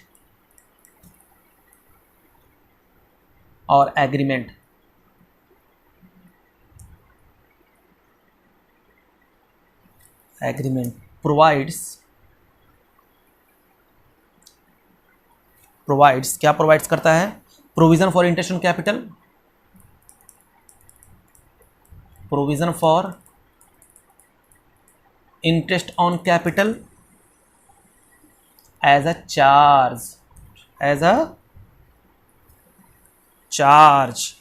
और एग्रीमेंट प्रोवाइड्स क्या प्रोवाइड्स करता है, provision for interest on capital, provision for interest on capital as a charge,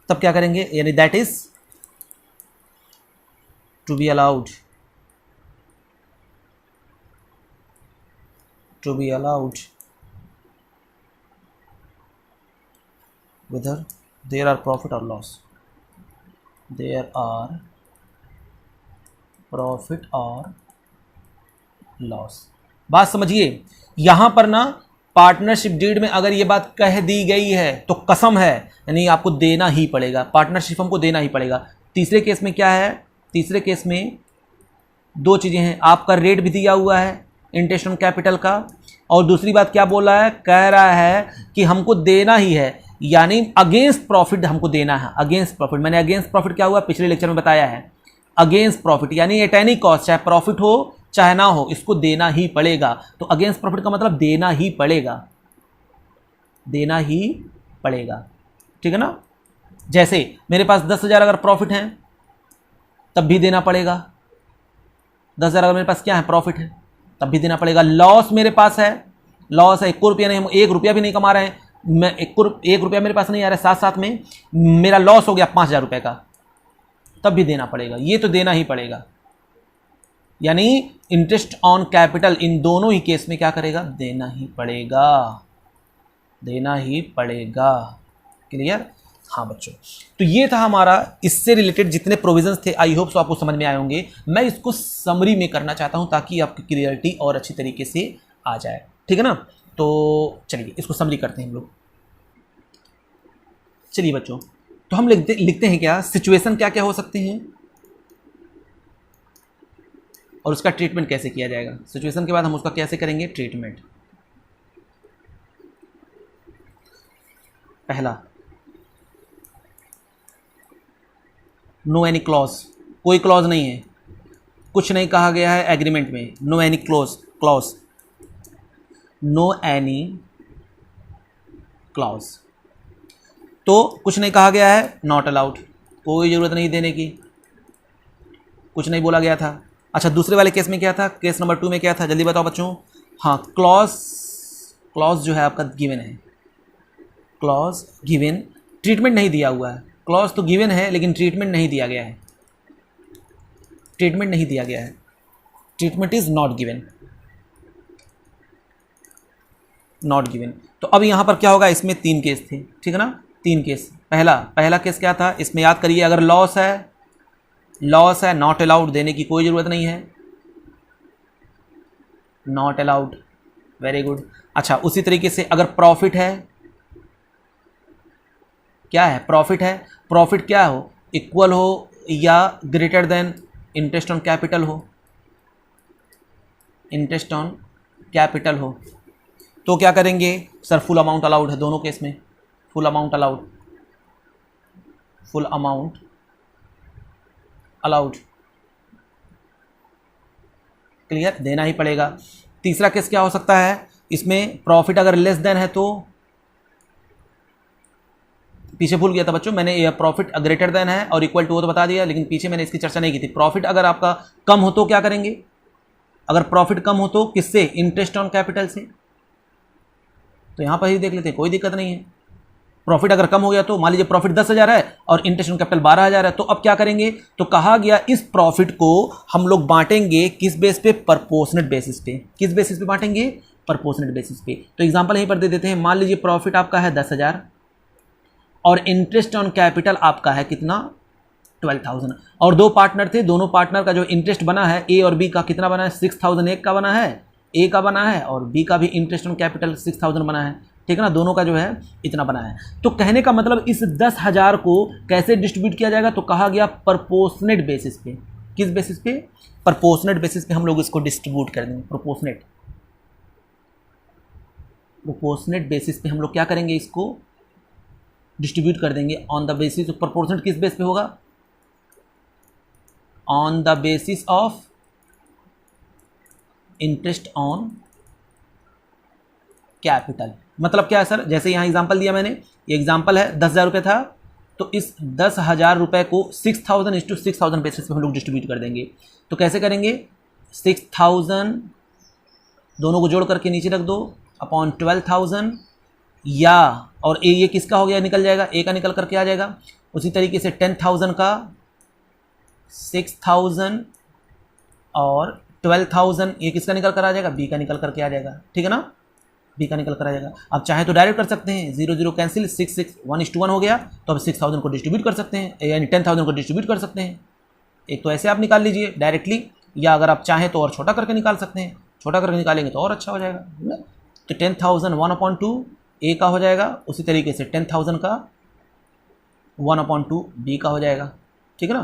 तब क्या करेंगे, यानी that is to be allowed whether there are profit or loss, there are profit or loss। बात समझिए, यहां पर ना पार्टनरशिप डीड में अगर ये बात कह दी गई है तो कसम है, यानी आपको देना ही पड़ेगा, पार्टनरशिप हमको देना ही पड़ेगा। तीसरे केस में क्या है, तीसरे केस में 2 चीजें हैं, आपका रेट भी दिया हुआ है इंटरेस्ट ऑन कैपिटल का, और दूसरी बात क्या बोल रहा है, कह रहा है कि हमको देना ही है, यानी अगेंस्ट प्रॉफिट हमको देना है, अगेंस्ट प्रॉफिट। मैंने अगेंस्ट प्रॉफिट क्या हुआ पिछले लेक्चर में बताया है, अगेंस्ट प्रॉफिट, यानी एट एनी कॉस्ट, चाहे प्रॉफिट हो चाहे ना हो, इसको देना ही पड़ेगा। तो अगेंस्ट प्रॉफिट का मतलब देना ही पड़ेगा, देना ही पड़ेगा, ठीक है ना। जैसे मेरे पास 10,000 अगर प्रॉफिट है तब भी देना पड़ेगा, 10,000 अगर मेरे पास क्या है प्रॉफिट है तब भी देना पड़ेगा। लॉस मेरे पास है, लॉस है 1 रुपया नहीं, हम 1 रुपया भी नहीं कमा रहे हैं, मैं 1 रुपया मेरे पास नहीं आ रहा है, साथ साथ में मेरा लॉस हो गया 5,000 रुपये का, तब भी देना पड़ेगा, ये तो देना ही पड़ेगा। यानी इंटरेस्ट ऑन कैपिटल इन दोनों ही केस में क्या करेगा, देना ही पड़ेगा, देना ही पड़ेगा। क्लियर? हाँ बच्चों, तो ये था हमारा इससे रिलेटेड जितने प्रोविजंस थे, आई होप सो आपको समझ में आए होंगे। मैं इसको समरी में करना चाहता हूं ताकि आपकी क्लियरिटी और अच्छी तरीके से आ जाए, ठीक है ना। तो चलिए इसको समरी करते हैं हम लोग। चलिए बच्चों, तो हम लिखते हैं क्या, सिचुएशन क्या क्या हो सकते हैं और उसका ट्रीटमेंट कैसे किया जाएगा। सिचुएशन के बाद हम उसका कैसे करेंगे ट्रीटमेंट। पहला, नो एनी क्लॉज, कोई क्लॉज नहीं है, कुछ नहीं कहा गया है एग्रीमेंट में, no any clause, no any clause, तो कुछ नहीं कहा गया है, नॉट अलाउड, कोई ज़रूरत नहीं देने की, कुछ नहीं बोला गया था। अच्छा, दूसरे वाले केस में क्या था, केस नंबर 2 में क्या था, जल्दी बताओ बच्चों। हाँ, क्लॉज जो है आपका गिवन है, क्लॉज गिवन, ट्रीटमेंट नहीं दिया हुआ है। क्लॉज तो गिवन है लेकिन ट्रीटमेंट नहीं दिया गया है, ट्रीटमेंट नहीं दिया गया है, treatment is not given, not given. तो अब यहाँ पर क्या होगा, इसमें 3 केस थे, ठीक है ना, 3 केस। पहला केस क्या था, इसमें याद करिए, अगर लॉस है, नॉट अलाउड, देने की कोई ज़रूरत नहीं है, नॉट अलाउड, वेरी गुड। अच्छा, उसी तरीके से अगर प्रॉफिट है, क्या है, प्रॉफिट है, प्रॉफिट क्या हो, इक्वल हो या greater than interest on capital हो, इंटरेस्ट ऑन कैपिटल हो, तो क्या करेंगे सर, फुल अमाउंट अलाउड है दोनों केस में, full amount allowed, full amount allowed, clear, देना ही पड़ेगा। तीसरा केस क्या हो सकता है, इसमें प्रॉफिट अगर लेस देन है तो, पीछे भूल गया था बच्चों मैंने, ये प्रॉफिट ग्रेटर देन है और इक्वल टू हो तो बता दिया, लेकिन पीछे मैंने इसकी चर्चा नहीं की थी। प्रॉफिट अगर आपका कम हो तो क्या करेंगे, अगर प्रॉफिट कम हो तो किससे, इंटरेस्ट ऑन कैपिटल से, तो यहां पर ही देख लेते हैं, कोई दिक्कत नहीं है। प्रॉफिट अगर कम हो गया तो मान लीजिए प्रॉफिट 10,000 है और इंटरेस्ट ऑन कैपिटल 12,000 है, तो अब क्या करेंगे, तो कहा गया इस प्रॉफिट को हम लोग बांटेंगे किस बेस पे, प्रपोर्शनेट बेसिस पे। किस बेसिस पे बांटेंगे, प्रपोर्शनेट बेसिस पे। तो एग्जांपल यहीं पर दे देते हैं, मान लीजिए प्रॉफिट आपका है 10,000 और इंटरेस्ट ऑन कैपिटल आपका है कितना, 12,000, और 2 पार्टनर थे, दोनों पार्टनर का जो इंटरेस्ट बना है ए और बी का कितना बना है, 6,000 एक का बना है, ए का बना है, और बी का भी इंटरेस्ट ऑन कैपिटल 6,000 बना है, ठीक है ना, दोनों का जो है इतना बना है। तो कहने का मतलब इस 10,000 को कैसे डिस्ट्रीब्यूट किया जाएगा, तो कहा गया प्रपोर्शनेट बेसिस पे। किस बेसिस पे, प्रपोर्शनेट बेसिस पे हम लोग इसको डिस्ट्रीब्यूट कर देंगे, प्रोपोर्शनेट बेसिस पे हम लोग क्या करेंगे, इसको डिस्ट्रीब्यूट कर देंगे on the basis of, proportionate किस बेस पे होगा, on the basis of interest on capital. मतलब क्या है सर, जैसे यहाँ एग्जांपल दिया मैंने, ये एग्जांपल है 10,000 रुपये था, तो इस 10,000 रुपये को 6,000 × 6,000 बेसिस पे हम लोग डिस्ट्रीब्यूट कर देंगे। तो कैसे करेंगे, 6,000 दोनों को जोड़ करके नीचे रख दो अपॉन 12,000, या और ये किसका हो गया, निकल जाएगा, ए का निकल करके आ जाएगा। उसी तरीके से 10,000 का 6,000 और 12,000, ये किसका निकल कर आ जाएगा, बी का निकल करके आ जाएगा, ठीक है ना, बी का निकल कर आ जाएगा। अब चाहे तो डायरेक्ट कर सकते हैं, 0 0 कैंसिल, 6 6 1:1 हो गया, तो अब 6,000 को डिस्ट्रीब्यूट कर सकते हैं, यानी 10,000 को डिस्ट्रीब्यूट कर सकते हैं। एक तो ऐसे आप निकाल लीजिए डायरेक्टली, या अगर आप चाहें तो और छोटा करके निकाल सकते हैं, छोटा करके निकालेंगे तो और अच्छा हो जाएगा। तो 10,000 1/2 ए का हो जाएगा, उसी तरीके से 10,000 का 1/2 बी का हो जाएगा, ठीक है ना,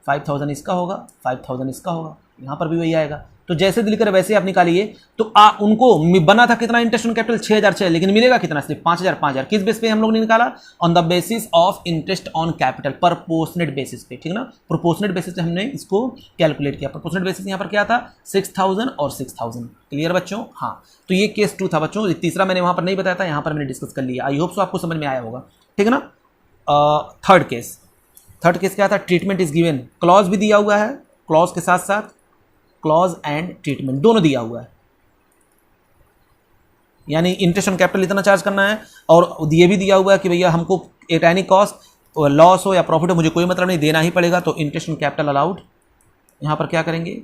5,000 इसका होगा, 5,000 इसका होगा, यहाँ पर भी वही आएगा। तो जैसे दिल करे वैसे आप निकालिए। तो उनको बना था कितना इंटरेस्ट ऑन कैपिटल 6006, लेकिन मिलेगा कितना, सिर्फ 5000। किस बेस पे हम लोग ने निकाला, on the basis of interest on capital, proportionate basis पे, ठीक ना, प्रोपोर्शनेट बेसिस पे हमने इसको कैलकुलेट किया। प्रोपोर्शनेट बेसिस यहाँ पर क्या था, 6000 और 6000। क्लियर बच्चों, हाँ। तो ये केस 2 था बच्चों, तीसरा मैंने वहां पर नहीं बताया था, यहाँ पर मैंने डिस्कस कर लिया। आई होप सो आपको समझ में आया होगा, ठीक है ना। थर्ड केस क्या था, ट्रीटमेंट इज गिवन, क्लॉज भी दिया हुआ है, क्लॉज के साथ साथ क्लॉज एंड ट्रीटमेंट दोनों दिया हुआ है। यानी इंटरेस्ट ऑन कैपिटल इतना चार्ज करना है, और ये भी दिया हुआ है कि भैया हमको एट एनी कॉस्ट, लॉस हो या प्रॉफिट हो, मुझे कोई मतलब नहीं, देना ही पड़ेगा। तो इंटरेस्ट ऑन कैपिटल अलाउड, यहां पर क्या करेंगे,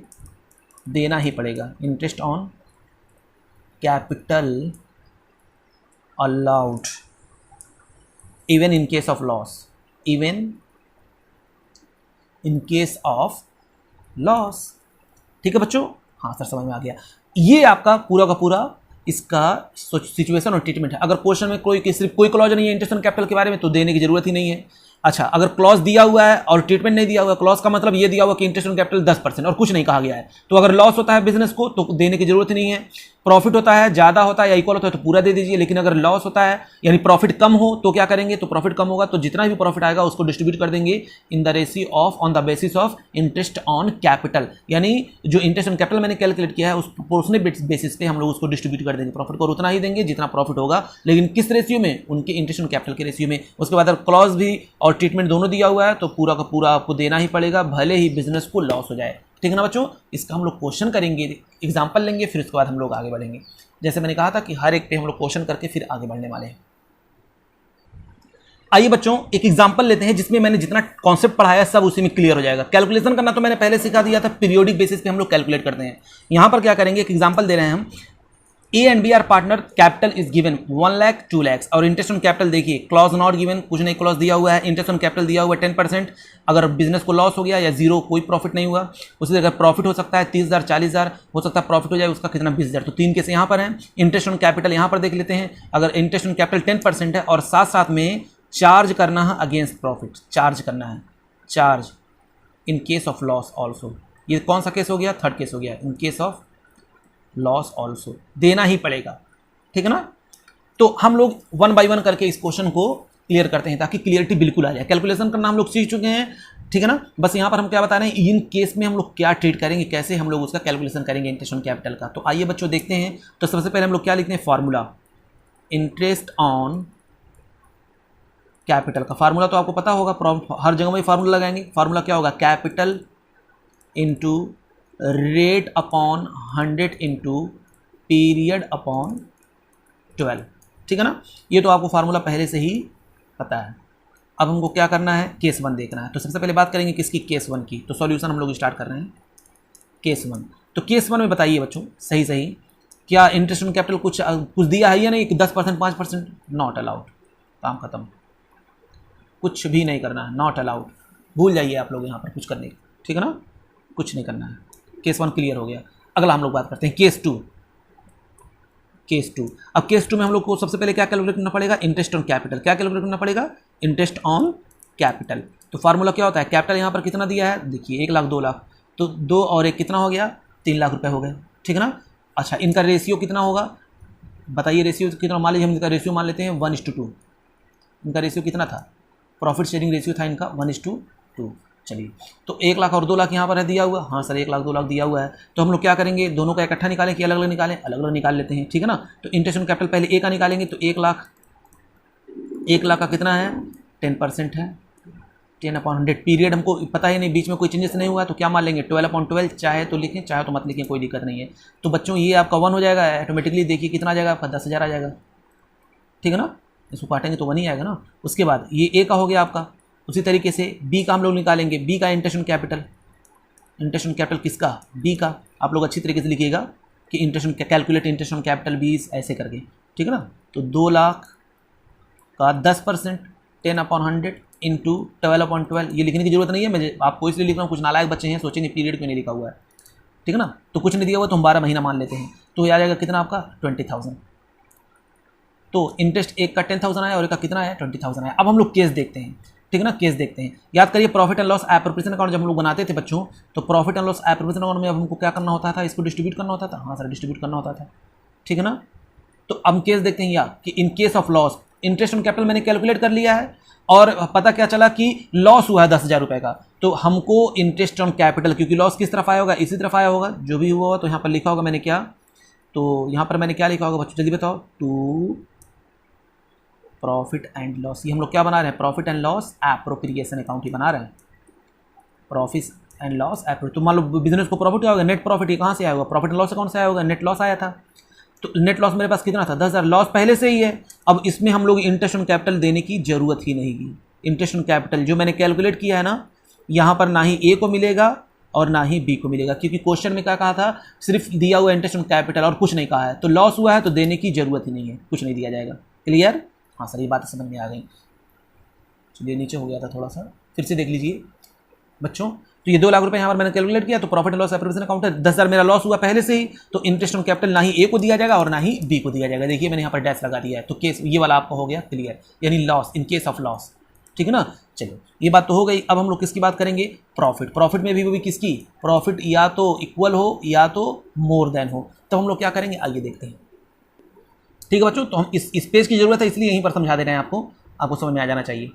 देना ही पड़ेगा। Interest on capital allowed even in case of loss, even in case of loss. ठीक है बच्चों, हाँ सर समझ में आ गया। ये आपका पूरा का पूरा इसका सिचुएशन और ट्रीटमेंट है। अगर क्वेश्चन में सिर्फ कोई क्लॉज नहीं है इंटरेस्ट ऑन कैपिटल के बारे में, तो देने की जरूरत ही नहीं है। अच्छा, अगर क्लॉज दिया हुआ है और ट्रीटमेंट नहीं दिया हुआ है, क्लॉज का मतलब ये दिया हुआ कि इंटरेस्ट ऑन कैपिटल 10% और कुछ नहीं कहा गया है, तो अगर लॉस होता है बिजनेस को तो देने की जरूरत नहीं है। प्रॉफिट होता है, ज्यादा होता है या इक्वल होता है तो पूरा दे दीजिए। लेकिन अगर लॉस होता है यानी प्रॉफिट कम हो तो क्या करेंगे, तो प्रॉफिट कम होगा तो जितना भी प्रॉफिट आएगा उसको डिस्ट्रीब्यूट कर देंगे in the ratio of, on the basis of interest on capital. यानी जो इंटरेस्ट ऑन कैपिटल मैंने कैलकुलेट किया है उस प्रोपोर्शनल बेसिस पे हम लोग उसको डिस्ट्रीब्यूट कर देंगे। प्रॉफिट को उतना ही देंगे जितना प्रॉफिट होगा, लेकिन किस रेशियो में, उनके इंटरेस्ट ऑन कैपिटल के रेशियो में। उसके बाद अगर क्लॉज भी और ट्रीटमेंट दोनों दिया हुआ है तो पूरा का पूरा आपको देना ही पड़ेगा, भले ही बिजनेस को लॉस हो जाए। ठीक है ना बच्चों, इसका हम लोग क्वेश्चन करेंगे, एग्जांपल लेंगे, फिर उसके बाद हम लोग आगे बढ़ेंगे। जैसे मैंने कहा था कि हर एक पे हम लोग क्वेश्चन करके फिर आगे बढ़ने वाले हैं। आइए बच्चों एक एग्जांपल लेते हैं जिसमें मैंने जितना कॉन्सेप्ट पढ़ाया सब उसी में क्लियर हो जाएगा। कैलकुलेशन करना तो मैंने पहले सिखा दिया था, पीरियोडिक बेसिस पे हम लोग कैलकुलेट करते हैं। यहां पर क्या करेंगे, एक एग्जांपल दे रहे हैं हम। A and B are partner, capital is given 1 lakh 2 lakh, और इंटरेस्ट ऑन कैपिटल देखिए क्लॉज नॉट गिवन, कुछ नहीं क्लॉज दिया हुआ है। इंटरेस्ट ऑन कैपिटल दिया हुआ है 10%। अगर बिजनेस को लॉस हो गया या जीरो, कोई प्रॉफिट नहीं हुआ, उसी अगर प्रॉफिट हो सकता है 30,000 40,000, हो सकता है प्रॉफिट हो जाए उसका कितना 20,000। तो 3 केस यहाँ पर हैं। इंटरेस्ट ऑन कैपिटल यहाँ पर देख लेते हैं। अगर इंटरेस्ट ऑन कैपिटल 10% है और साथ साथ में चार्ज करना है अगेंस्ट प्रॉफिट, चार्ज करना है, charge in case of loss also. ये कौन सा केस हो गया, थर्ड केस हो गया, इन केस ऑफ लॉस ऑल्सो देना ही पड़ेगा। ठीक है ना। तो हम लोग 1 बाय 1 करके इस क्वेश्चन को क्लियर करते हैं ताकि क्लियरिटी बिल्कुल आ जाए। कैलकुलेशन करना हम लोग सीख चुके हैं, ठीक है ना। बस यहाँ पर हम क्या बता रहे हैं, इन केस में हम लोग क्या ट्रीट करेंगे, कैसे हम लोग उसका कैलकुलेशन करेंगे इंटरेस्ट ऑन कैपिटल का। तो आइए बच्चों देखते हैं। तो सबसे पहले हम लोग क्या लिखते हैं, फार्मूला इंटरेस्ट ऑन कैपिटल का। फार्मूला तो आपको पता होगा, हर जगह में फार्मूला लगाएंगे। फार्मूला क्या होगा, capital into rate upon 100 into period upon 12। ठीक है ना। ये तो आपको फार्मूला पहले से ही पता है। अब हमको क्या करना है, केस 1 देखना है। तो सबसे पहले बात करेंगे किसकी, केस 1 की। तो सॉल्यूशन हम लोग स्टार्ट कर रहे हैं केस 1। तो केस 1 में बताइए बच्चों सही क्या इंटरेस्ट ऑन कैपिटल कुछ दिया है या नहीं, 10% 5%, नॉट अलाउड, काम खत्म, कुछ भी नहीं करना है, नॉट अलाउड, भूल जाइए आप लोग यहाँ पर कुछ करने, ठीक है ना, कुछ नहीं करना है। केस 1 क्लियर हो गया। अगला हम लोग बात करते हैं केस 2। अब केस 2 में हम लोग को सबसे पहले क्या कैलकुलेट करना पड़ेगा, इंटरेस्ट ऑन कैपिटल। क्या कैलकुलेट करना पड़ेगा, इंटरेस्ट ऑन कैपिटल। तो फार्मूला क्या होता है, कैपिटल यहाँ पर कितना दिया है, देखिए 1 लाख 2 लाख, तो 2 और 1 कितना हो गया, 3 लाख रुपए हो गए। ठीक है ना। अच्छा, इनका रेशियो कितना होगा, बताइए रेशियो कितना। मान लीजिए हम इनका रेशियो मान लेते हैं 1:2। इनका रेशियो कितना था, प्रॉफिट शेयरिंग रेशियो था इनका 1:2। चलिए, तो 1 लाख और 2 लाख यहाँ पर है दिया हुआ। हाँ सर 1 लाख 2 लाख दिया हुआ है। तो हम लोग क्या करेंगे, दोनों का इकट्ठा निकालें कि अलग अलग निकालें, अलग अलग निकाल लेते हैं। ठीक है ना। तो इंटरेस्ट ऑन कैपिटल पहले ए का निकालेंगे, तो 1 लाख का कितना है, 10% है, 10/100। पीरियड हमको पता ही नहीं, बीच में कोई चेंजेस नहीं हुआ, तो क्या मान लेंगे 12/12। चाहे तो लिखें चाहे तो मत लिखें, कोई दिक्कत नहीं है। तो बच्चों ये आपका 1 हो जाएगा ऑटोमेटिकली। देखिए कितना आ जाएगा आपका, 10,000 आ जाएगा। ठीक है ना, इसको काटेंगे तो 1 ही आएगा ना। उसके बाद ये ए का हो गया आपका। उसी तरीके से बी का हम लोग निकालेंगे, बी का interest on capital. Interest on capital किसका, बी का। आप लोग अच्छी तरीके से लिखिएगा कि interest on calculate interest on capital B ऐसे करके, ठीक है ना। तो 2 लाख का 10% 10/100 इंटू 12/12। ये लिखने की जरूरत नहीं है, मैं आपको इसलिए लिख रहा हूँ, कुछ नालायक बच्चे हैं सोचेंगे पीरियड क्यों नहीं लिखा हुआ है। ठीक है ना। तो कुछ नहीं दिया हुआ तो हम 12 महीना मान लेते हैं, तो ये आ जाएगा कितना आपका 20,000। तो इंटरेस्ट एक का 10,000 आया और एक का कितना है 20,000 आया। अब हम लोग केस देखते हैं। ठीक है ना। केस देखते हैं, याद करिए profit and loss appropriation account जब हम लोग बनाते थे बच्चों, तो profit and loss appropriation account में अब हमको क्या करना होता था, इसको डिस्ट्रीब्यूट करना होता था। हाँ सर, डिस्ट्रीब्यूट करना होता था, ठीक है ना। तो अब केस देखते हैं या कि in case of loss, interest on capital मैंने कैलकुलेट कर लिया है और पता क्या चला कि लॉस हुआ है 10,000 रुपये का, तो हमको इंटरेस्ट ऑन कैपिटल, क्योंकि लॉस किस तरफ आया होगा, इसी तरफ आया होगा, जो भी हुआ तो यहाँ पर लिखा होगा मैंने क्या, तो यहाँ पर मैंने क्या लिखा होगा बच्चों, जल्दी बताओ, टू प्रॉफिट एंड लॉस। ये हम लोग क्या बना रहे हैं, profit and loss appropriation account ही बना रहे हैं, प्रॉफिट एंड लॉस एप्रो। तो मान लो बिजनेस को प्रॉफिट क्या होगा, नेट प्रॉफिट, ये कहाँ से आया होगा, प्रॉफिट एंड लॉस अकाउंट से आया होगा, नेट लॉस आया था। तो नेट लॉस मेरे पास कितना था, 10,000, लॉस पहले से ही है। अब इसमें हम लोग इंटरेस्ट ऑन कैपिटल देने की जरूरत ही नहीं की। इंटरेस्ट ऑन कैपिटल जो मैंने कैलकुलेट किया है ना, यहाँ पर ना ही ए को मिलेगा और ना ही बी को मिलेगा, क्योंकि क्वेश्चन में क्या कहा था, सिर्फ दिया हुआ इंटरेस्ट ऑन कैपिटल और कुछ नहीं कहा है। तो लॉस हुआ है तो देने की जरूरत ही नहीं है, कुछ नहीं दिया जाएगा। क्लियर, हाँ सर, ये बात समझ में आ गई। चलिए नीचे हो गया था थोड़ा सा, फिर से देख लीजिए बच्चों। तो ये 2 लाख रुपए यहाँ पर मैंने कैलकुलेट किया, तो profit and loss appropriation account है, 10,000 मेरा लॉस हुआ पहले से ही, तो इंटरेस्ट ऑन कैपिटल ना ही ए को दिया जाएगा और ना ही बी को दिया जाएगा। देखिए मैंने यहाँ पर डैश लगा दिया है, तो केस ये वाला आपका हो गया क्लियर, यानी loss in case of loss, ठीक है ना। चलो ये बात तो हो गई। अब हम लोग किसकी बात करेंगे, प्रॉफिट। प्रॉफिट में भी वो भी किसकी, प्रॉफिट या तो इक्वल हो या तो मोर देन हो, तो हम लोग क्या करेंगे, आइए देखते हैं। ठीक है बच्चों, तो हम इस पेज की जरूरत है इसलिए यहीं पर समझा दे रहे हैं आपको समझ में आ जाना चाहिए,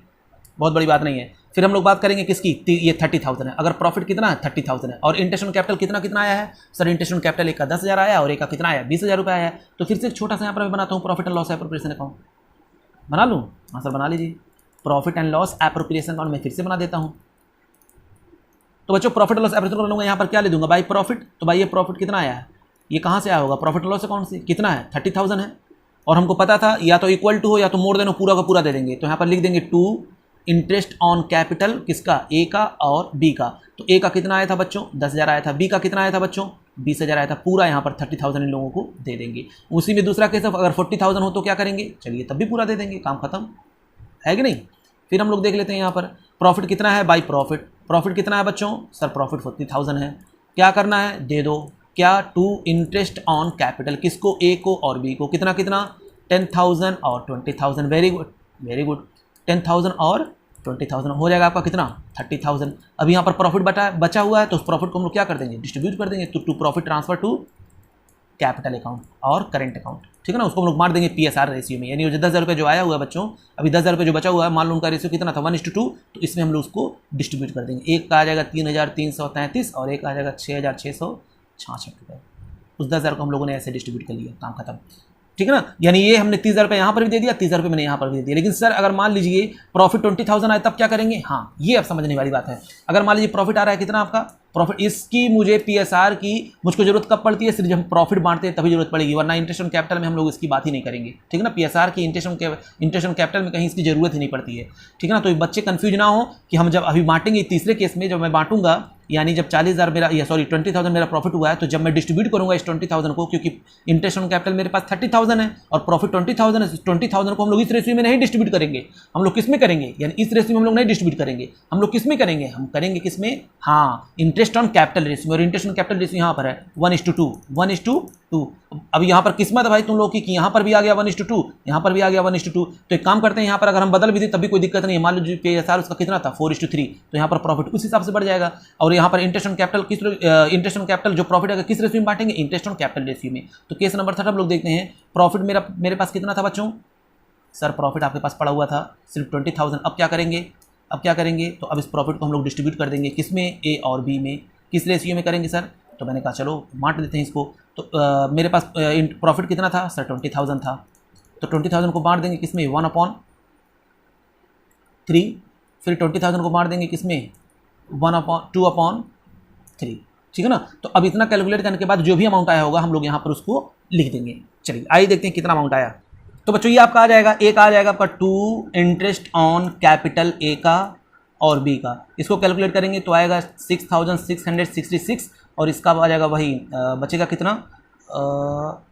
बहुत बड़ी बात नहीं है। फिर हम लोग बात करेंगे किसकी, ये 30,000 है। अगर प्रॉफिट कितना है, 30,000 है, और इंटरेस्ट ऑन कैपिटल कितना आया है सर, इंटरेस्ट ऑन कैपिटल एक का 10,000 आया और एक का कितना आया, 20,000 रुपये आया है। तो फिर से एक छोटा सा यहाँ पर मैं बनाता हूँ, profit and loss appropriation account बना लूँ। हाँ सर बना लीजिए, profit and loss appropriation account में फिर से बना देता हूँ। तो बच्चों प्रॉफिट एंड लॉस एप्रोप्रिएशन कर लूँगा, यहाँ पर क्या ले दूंगा, बाई प्रॉफिट। तो भाई ये प्रॉफिट कितना आया है, ये कहाँ से आया होगा, प्रॉफिट एंड लॉस अकाउंट से। कितना है, 30,000 है, और हमको पता था या तो इक्वल टू हो या तो मोर देन हो, पूरा का पूरा दे देंगे। तो यहाँ पर लिख देंगे टू इंटरेस्ट ऑन कैपिटल किसका, ए का और बी का। तो ए का कितना आया था बच्चों, 10,000 आया था, बी का कितना आया था बच्चों, 20,000 आया था। पूरा यहाँ पर 30,000 इन लोगों को दे देंगे। उसी में दूसरा केस अगर 40,000 हो तो क्या करेंगे, चलिए तब भी पूरा दे देंगे, काम खत्म है कि नहीं। फिर हम लोग देख लेते हैं यहाँ पर प्रॉफिट कितना है, बाई प्रॉफिट। प्रॉफिट कितना है बच्चों, सर प्रॉफिट 40,000 है। क्या करना है, दे दो क्या, टू इंटरेस्ट ऑन कैपिटल, किसको, ए को और बी को। कितना 10,000 और 20,000, वेरी गुड वेरी गुड, 10,000 और 20,000 हो जाएगा आपका कितना, 30,000। अब यहाँ पर प्रॉफिट बचा हुआ है, तो उस प्रॉफिट को हम लोग क्या कर देंगे, डिस्ट्रीब्यूट कर देंगे। तो to profit transfer to capital account और करेंट अकाउंट, ठीक है ना। उसको हम लोग मार देंगे PSR रेशियो में, यानी 10,000 रुपये जो आया हुआ है बच्चों, अभी 10,000 रुपये जो बचा हुआ है, मान लो उनका रेशियो कितना था, 1:2, तो इसमें हम लोग उसको डिस्ट्रीब्यूट कर देंगे। एक का आ जाएगा 3,333 और एक आ जाएगा 6,666 रुपये। उस 10,000 को हम लोगों ने ऐसे डिस्ट्रीब्यूट कर लिया, काम खत्म, ठीक है ना। यानी ये हमने 30,000 रुपये यहाँ पर भी दे दिया, 30,000 रुपये मैंने यहाँ पर भी दे दिया। लेकिन सर अगर मान लीजिए प्रॉफिट 20,000 आए तब क्या करेंगे, हाँ ये अब समझने वाली बात है। अगर मान लीजिए प्रॉफिट आ रहा है कितना आपका, प्रॉफिट, इसकी मुझे PSR की मुझको जरूरत कब पड़ती है, सिर्फ जब हम प्रॉफिट बांटते हैं तभी जरूरत पड़ेगी, वरना इंटरेस्ट ऑन कैपिटल में हम लोग इसकी बात ही नहीं करेंगे, ठीक है ना। PSR की इंटरेस्ट ऑन कैपिटल में कहीं इसकी जरूरत ही नहीं पड़ती है, ठीक है ना। तो बच्चे कंफ्यूज ना हो कि हम जब अभी बांटेंगे, तीसरे केस में जब मैं बांटूंगा, यानी जब 40,000 मेरा, या सॉरी 20,000 मेरा प्रॉफिट हुआ है, तो जब मैं डिस्ट्रीब्यूट करूंगा इस 20,000 को, क्योंकि इंटरेस्ट ऑन कैपिटल मेरे पास 30,000 है और प्रॉफिट 20,000 है, 20,000 को हम लोग इस रेशियो में नहीं डिस्ट्रीब्यूट करेंगे, हम लोग किस में करेंगे, यानी इस रेशियो में हम लोग नहीं डिस्ट्रीब्यूट करेंगे, हम लोग किस में करेंगे, हम करेंगे किस में, हाँ इंटरेस्ट ऑन कैपिटल रेशियो। और इंटरेस्ट ऑन कैपिटल रेशियो यहाँ पर है 1:2, 1:2। अब यहाँ पर किस्मत है भाई तुम लोग की कि यहाँ पर भी आ गया 1:2, यहाँ पर भी आ गया 1:2। तो एक काम करते हैं, यहाँ पर अगर हम बदल भी दी तभी कोई दिक्कत नहीं है। मान लीजिए PSR उसका कितना था, 4:3, तो यहाँ पर प्रॉफिट उस हिसाब से बढ़ जाएगा। और यहाँ पर इंटरेस्ट ऑन कैपिटल जो प्रॉफिट है किस रेशियो में बांटेंगे, इंटरेस्ट ऑन कैपिटल रेशियो में। तो केस नंबर 3 हम लोग देखते हैं, प्रॉफिट मेरे पास कितना था बच्चों, सर प्रॉफिट आपके पास पड़ा हुआ था सिर्फ 20,000। अब क्या करेंगे, तो अब इस प्रॉफिट को हम लोग डिस्ट्रीब्यूट कर देंगे किसमें, ए और बी में। किस रेशियो में करेंगे सर, तो मैंने कहा चलो बांट देते हैं इसको। तो मेरे पास प्रॉफिट कितना था सर, 20,000 था, तो 20,000 को बांट देंगे किसमें, 1/3। फिर 20,000 को बांट देंगे किसमें, 2/3, ठीक है ना। तो अब इतना कैलकुलेट करने के बाद जो भी अमाउंट आया होगा हम लोग यहाँ पर उसको लिख देंगे। चलिए आइए देखते हैं कितना अमाउंट आया। तो बच्चों ये आपका आ जाएगा, एक आ जाएगा आपका 2 इंटरेस्ट ऑन कैपिटल ए का और बी का। इसको कैलकुलेट करेंगे तो आएगा 6,666 और इसका आ जाएगा वही बचेगा कितना,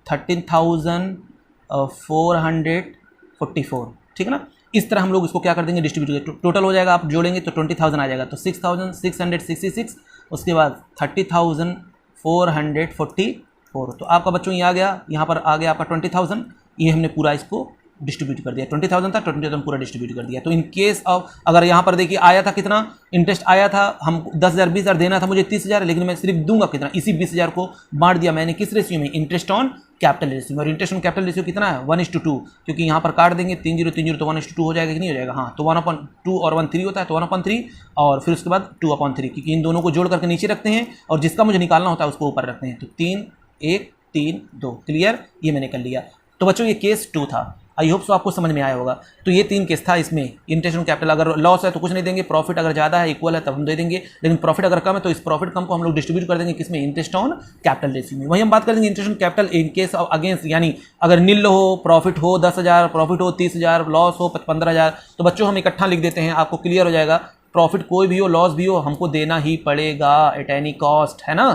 13,444, ठीक है ना। इस तरह हम लोग इसको क्या कर देंगे, डिस्ट्रीब्यूट करेंगे। टोटल हो जाएगा, आप जोड़ेंगे तो 20,000 आ जाएगा, तो 6,666, उसके बाद 30,444। तो आपका बच्चों ये आ गया, यहाँ पर आ गया आपका 20,000। ये हमने पूरा इसको डिस्ट्रीब्यूट कर दिया। 20,000 था, 20,000 पूरा डिस्ट्रीब्यूट कर दिया। तो इन केस ऑफ अगर यहाँ पर देखिए आया था कितना इंटरेस्ट आया था, हम 10,000 20,000 देना था मुझे 30,000, लेकिन मैं सिर्फ दूंगा कितना, इसी 20,000 को बांट दिया मैंने किस रेशियो में, इंटरेस्ट ऑन कैपिटल रेशियो में। और इंटरेस्ट ऑन कैपिटल रेशियो कितना है 1:2, क्योंकि यहाँ पर काट देंगे 30 तो 1:2 हो जाएगा कि नहीं हो जाएगा, हाँ। तो 1/2 और 1/3 होता है, तो 1/3 और फिर उसके बाद 2/3, क्योंकि इन दोनों को जोड़ करके नीचे रखते हैं और जिसका मुझे निकालना होता है उसको ऊपर रखते हैं। तो 3 1 3 2 क्लियर, ये मैंने कर लिया। तो बच्चों ये केस 2 था, आई होप सो आपको समझ में आया होगा। तो ये 3 केस था इसमें। इंटरेस्ट ऑन कैपिटल अगर लॉस है तो कुछ नहीं देंगे, प्रॉफिट अगर ज़्यादा है इक्वल है तब हम दे देंगे, लेकिन प्रॉफिट अगर कम है तो इस प्रॉफिट कम को हम लोग डिस्ट्रीब्यूट कर देंगे किसमें, इंटरेस्ट ऑन कैपिटल रेशियो में। वही हम बात कर देंगे interest on capital in case of against, यानी अगर नील हो, प्रॉफिट हो 10,000, प्रॉफिट हो 30,000, लॉस हो 15,000, तो बच्चों हम इकट्ठा लिख देते हैं, आपको क्लियर हो जाएगा। प्रॉफिट कोई भी हो, लॉस भी हो, हमको देना ही पड़ेगा एट एनी कॉस्ट, है ना।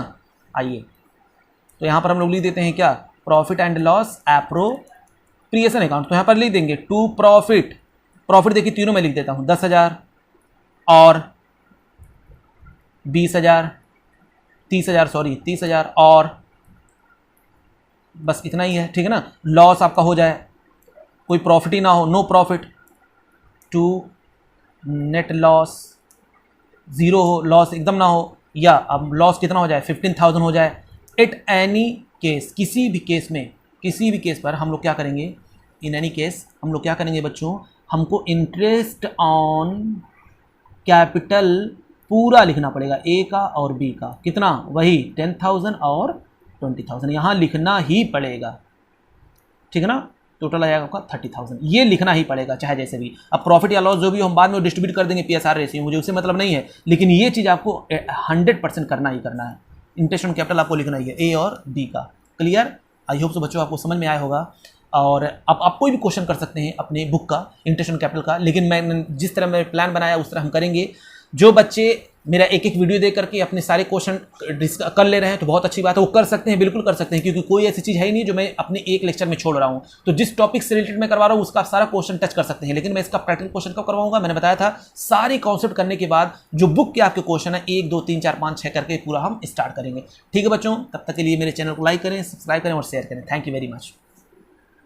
आइए तो यहाँ पर हम लोग लिख देते हैं क्या, profit and loss appropriation account. तो यहाँ पर लिख देंगे टू प्रॉफिट, प्रॉफिट देखिए तीनों में लिख देता हूँ, 10,000 और 20,000 30,000 और बस इतना ही है, ठीक है ना। लॉस आपका हो जाए, कोई प्रॉफिट ही ना हो, no profit, to net loss 0 हो, लॉस एकदम ना हो, या अब लॉस कितना हो जाए 15,000 हो जाए। एट एनी केस, किसी भी केस पर हम लोग क्या करेंगे, इन एनी केस हम लोग क्या करेंगे बच्चों, हमको इंटरेस्ट ऑन कैपिटल पूरा लिखना पड़ेगा, ए का और बी का, कितना, वही 10,000 और 20,000 यहाँ लिखना ही पड़ेगा, ठीक है ना। टोटल आ जाएगा आपका 30,000, ये लिखना ही पड़ेगा चाहे जैसे भी। अब प्रॉफिट या लॉस जो भी हम बाद में डिस्ट्रीब्यूट कर देंगे PSR रेशियो, मुझे उससे मतलब नहीं है, लेकिन ये चीज़ आपको 100% करना ही करना है। इंटरेस्ट ऑन कैपिटल आपको लिखना ही है, ए और बी का, क्लियर। आई होप सो बच्चों आपको समझ में आया होगा। और अब आप कोई भी क्वेश्चन कर सकते हैं अपने बुक का, इंटरेस्ट ऑन कैपिटल का, लेकिन मैं जिस तरह मैं प्लान बनाया उस तरह हम करेंगे। जो बच्चे मेरा एक वीडियो देख करके अपने सारे क्वेश्चन कर ले रहे हैं तो बहुत अच्छी बात है, वो कर सकते हैं, बिल्कुल कर सकते हैं, क्योंकि कोई ऐसी चीज़ है ही नहीं जो मैं अपने एक लेक्चर में छोड़ रहा हूँ। तो जिस टॉपिक से रिलेटेड मैं करवा रहा हूँ उसका सारा क्वेश्चन टच कर सकते हैं, लेकिन मैं इसका प्रैक्टिकल क्वेश्चन कब करवाऊंगा, मैंने बताया था सारे कॉन्सेप्ट करने के बाद जो बुक के आपके क्वेश्चन है 1 2 3 4 5 6 करके पूरा हम स्टार्ट करेंगे। ठीक है बच्चों, तब तक के लिए मेरे चैनल को लाइक करें, सब्सक्राइब करें और शेयर करें। Thank you very much.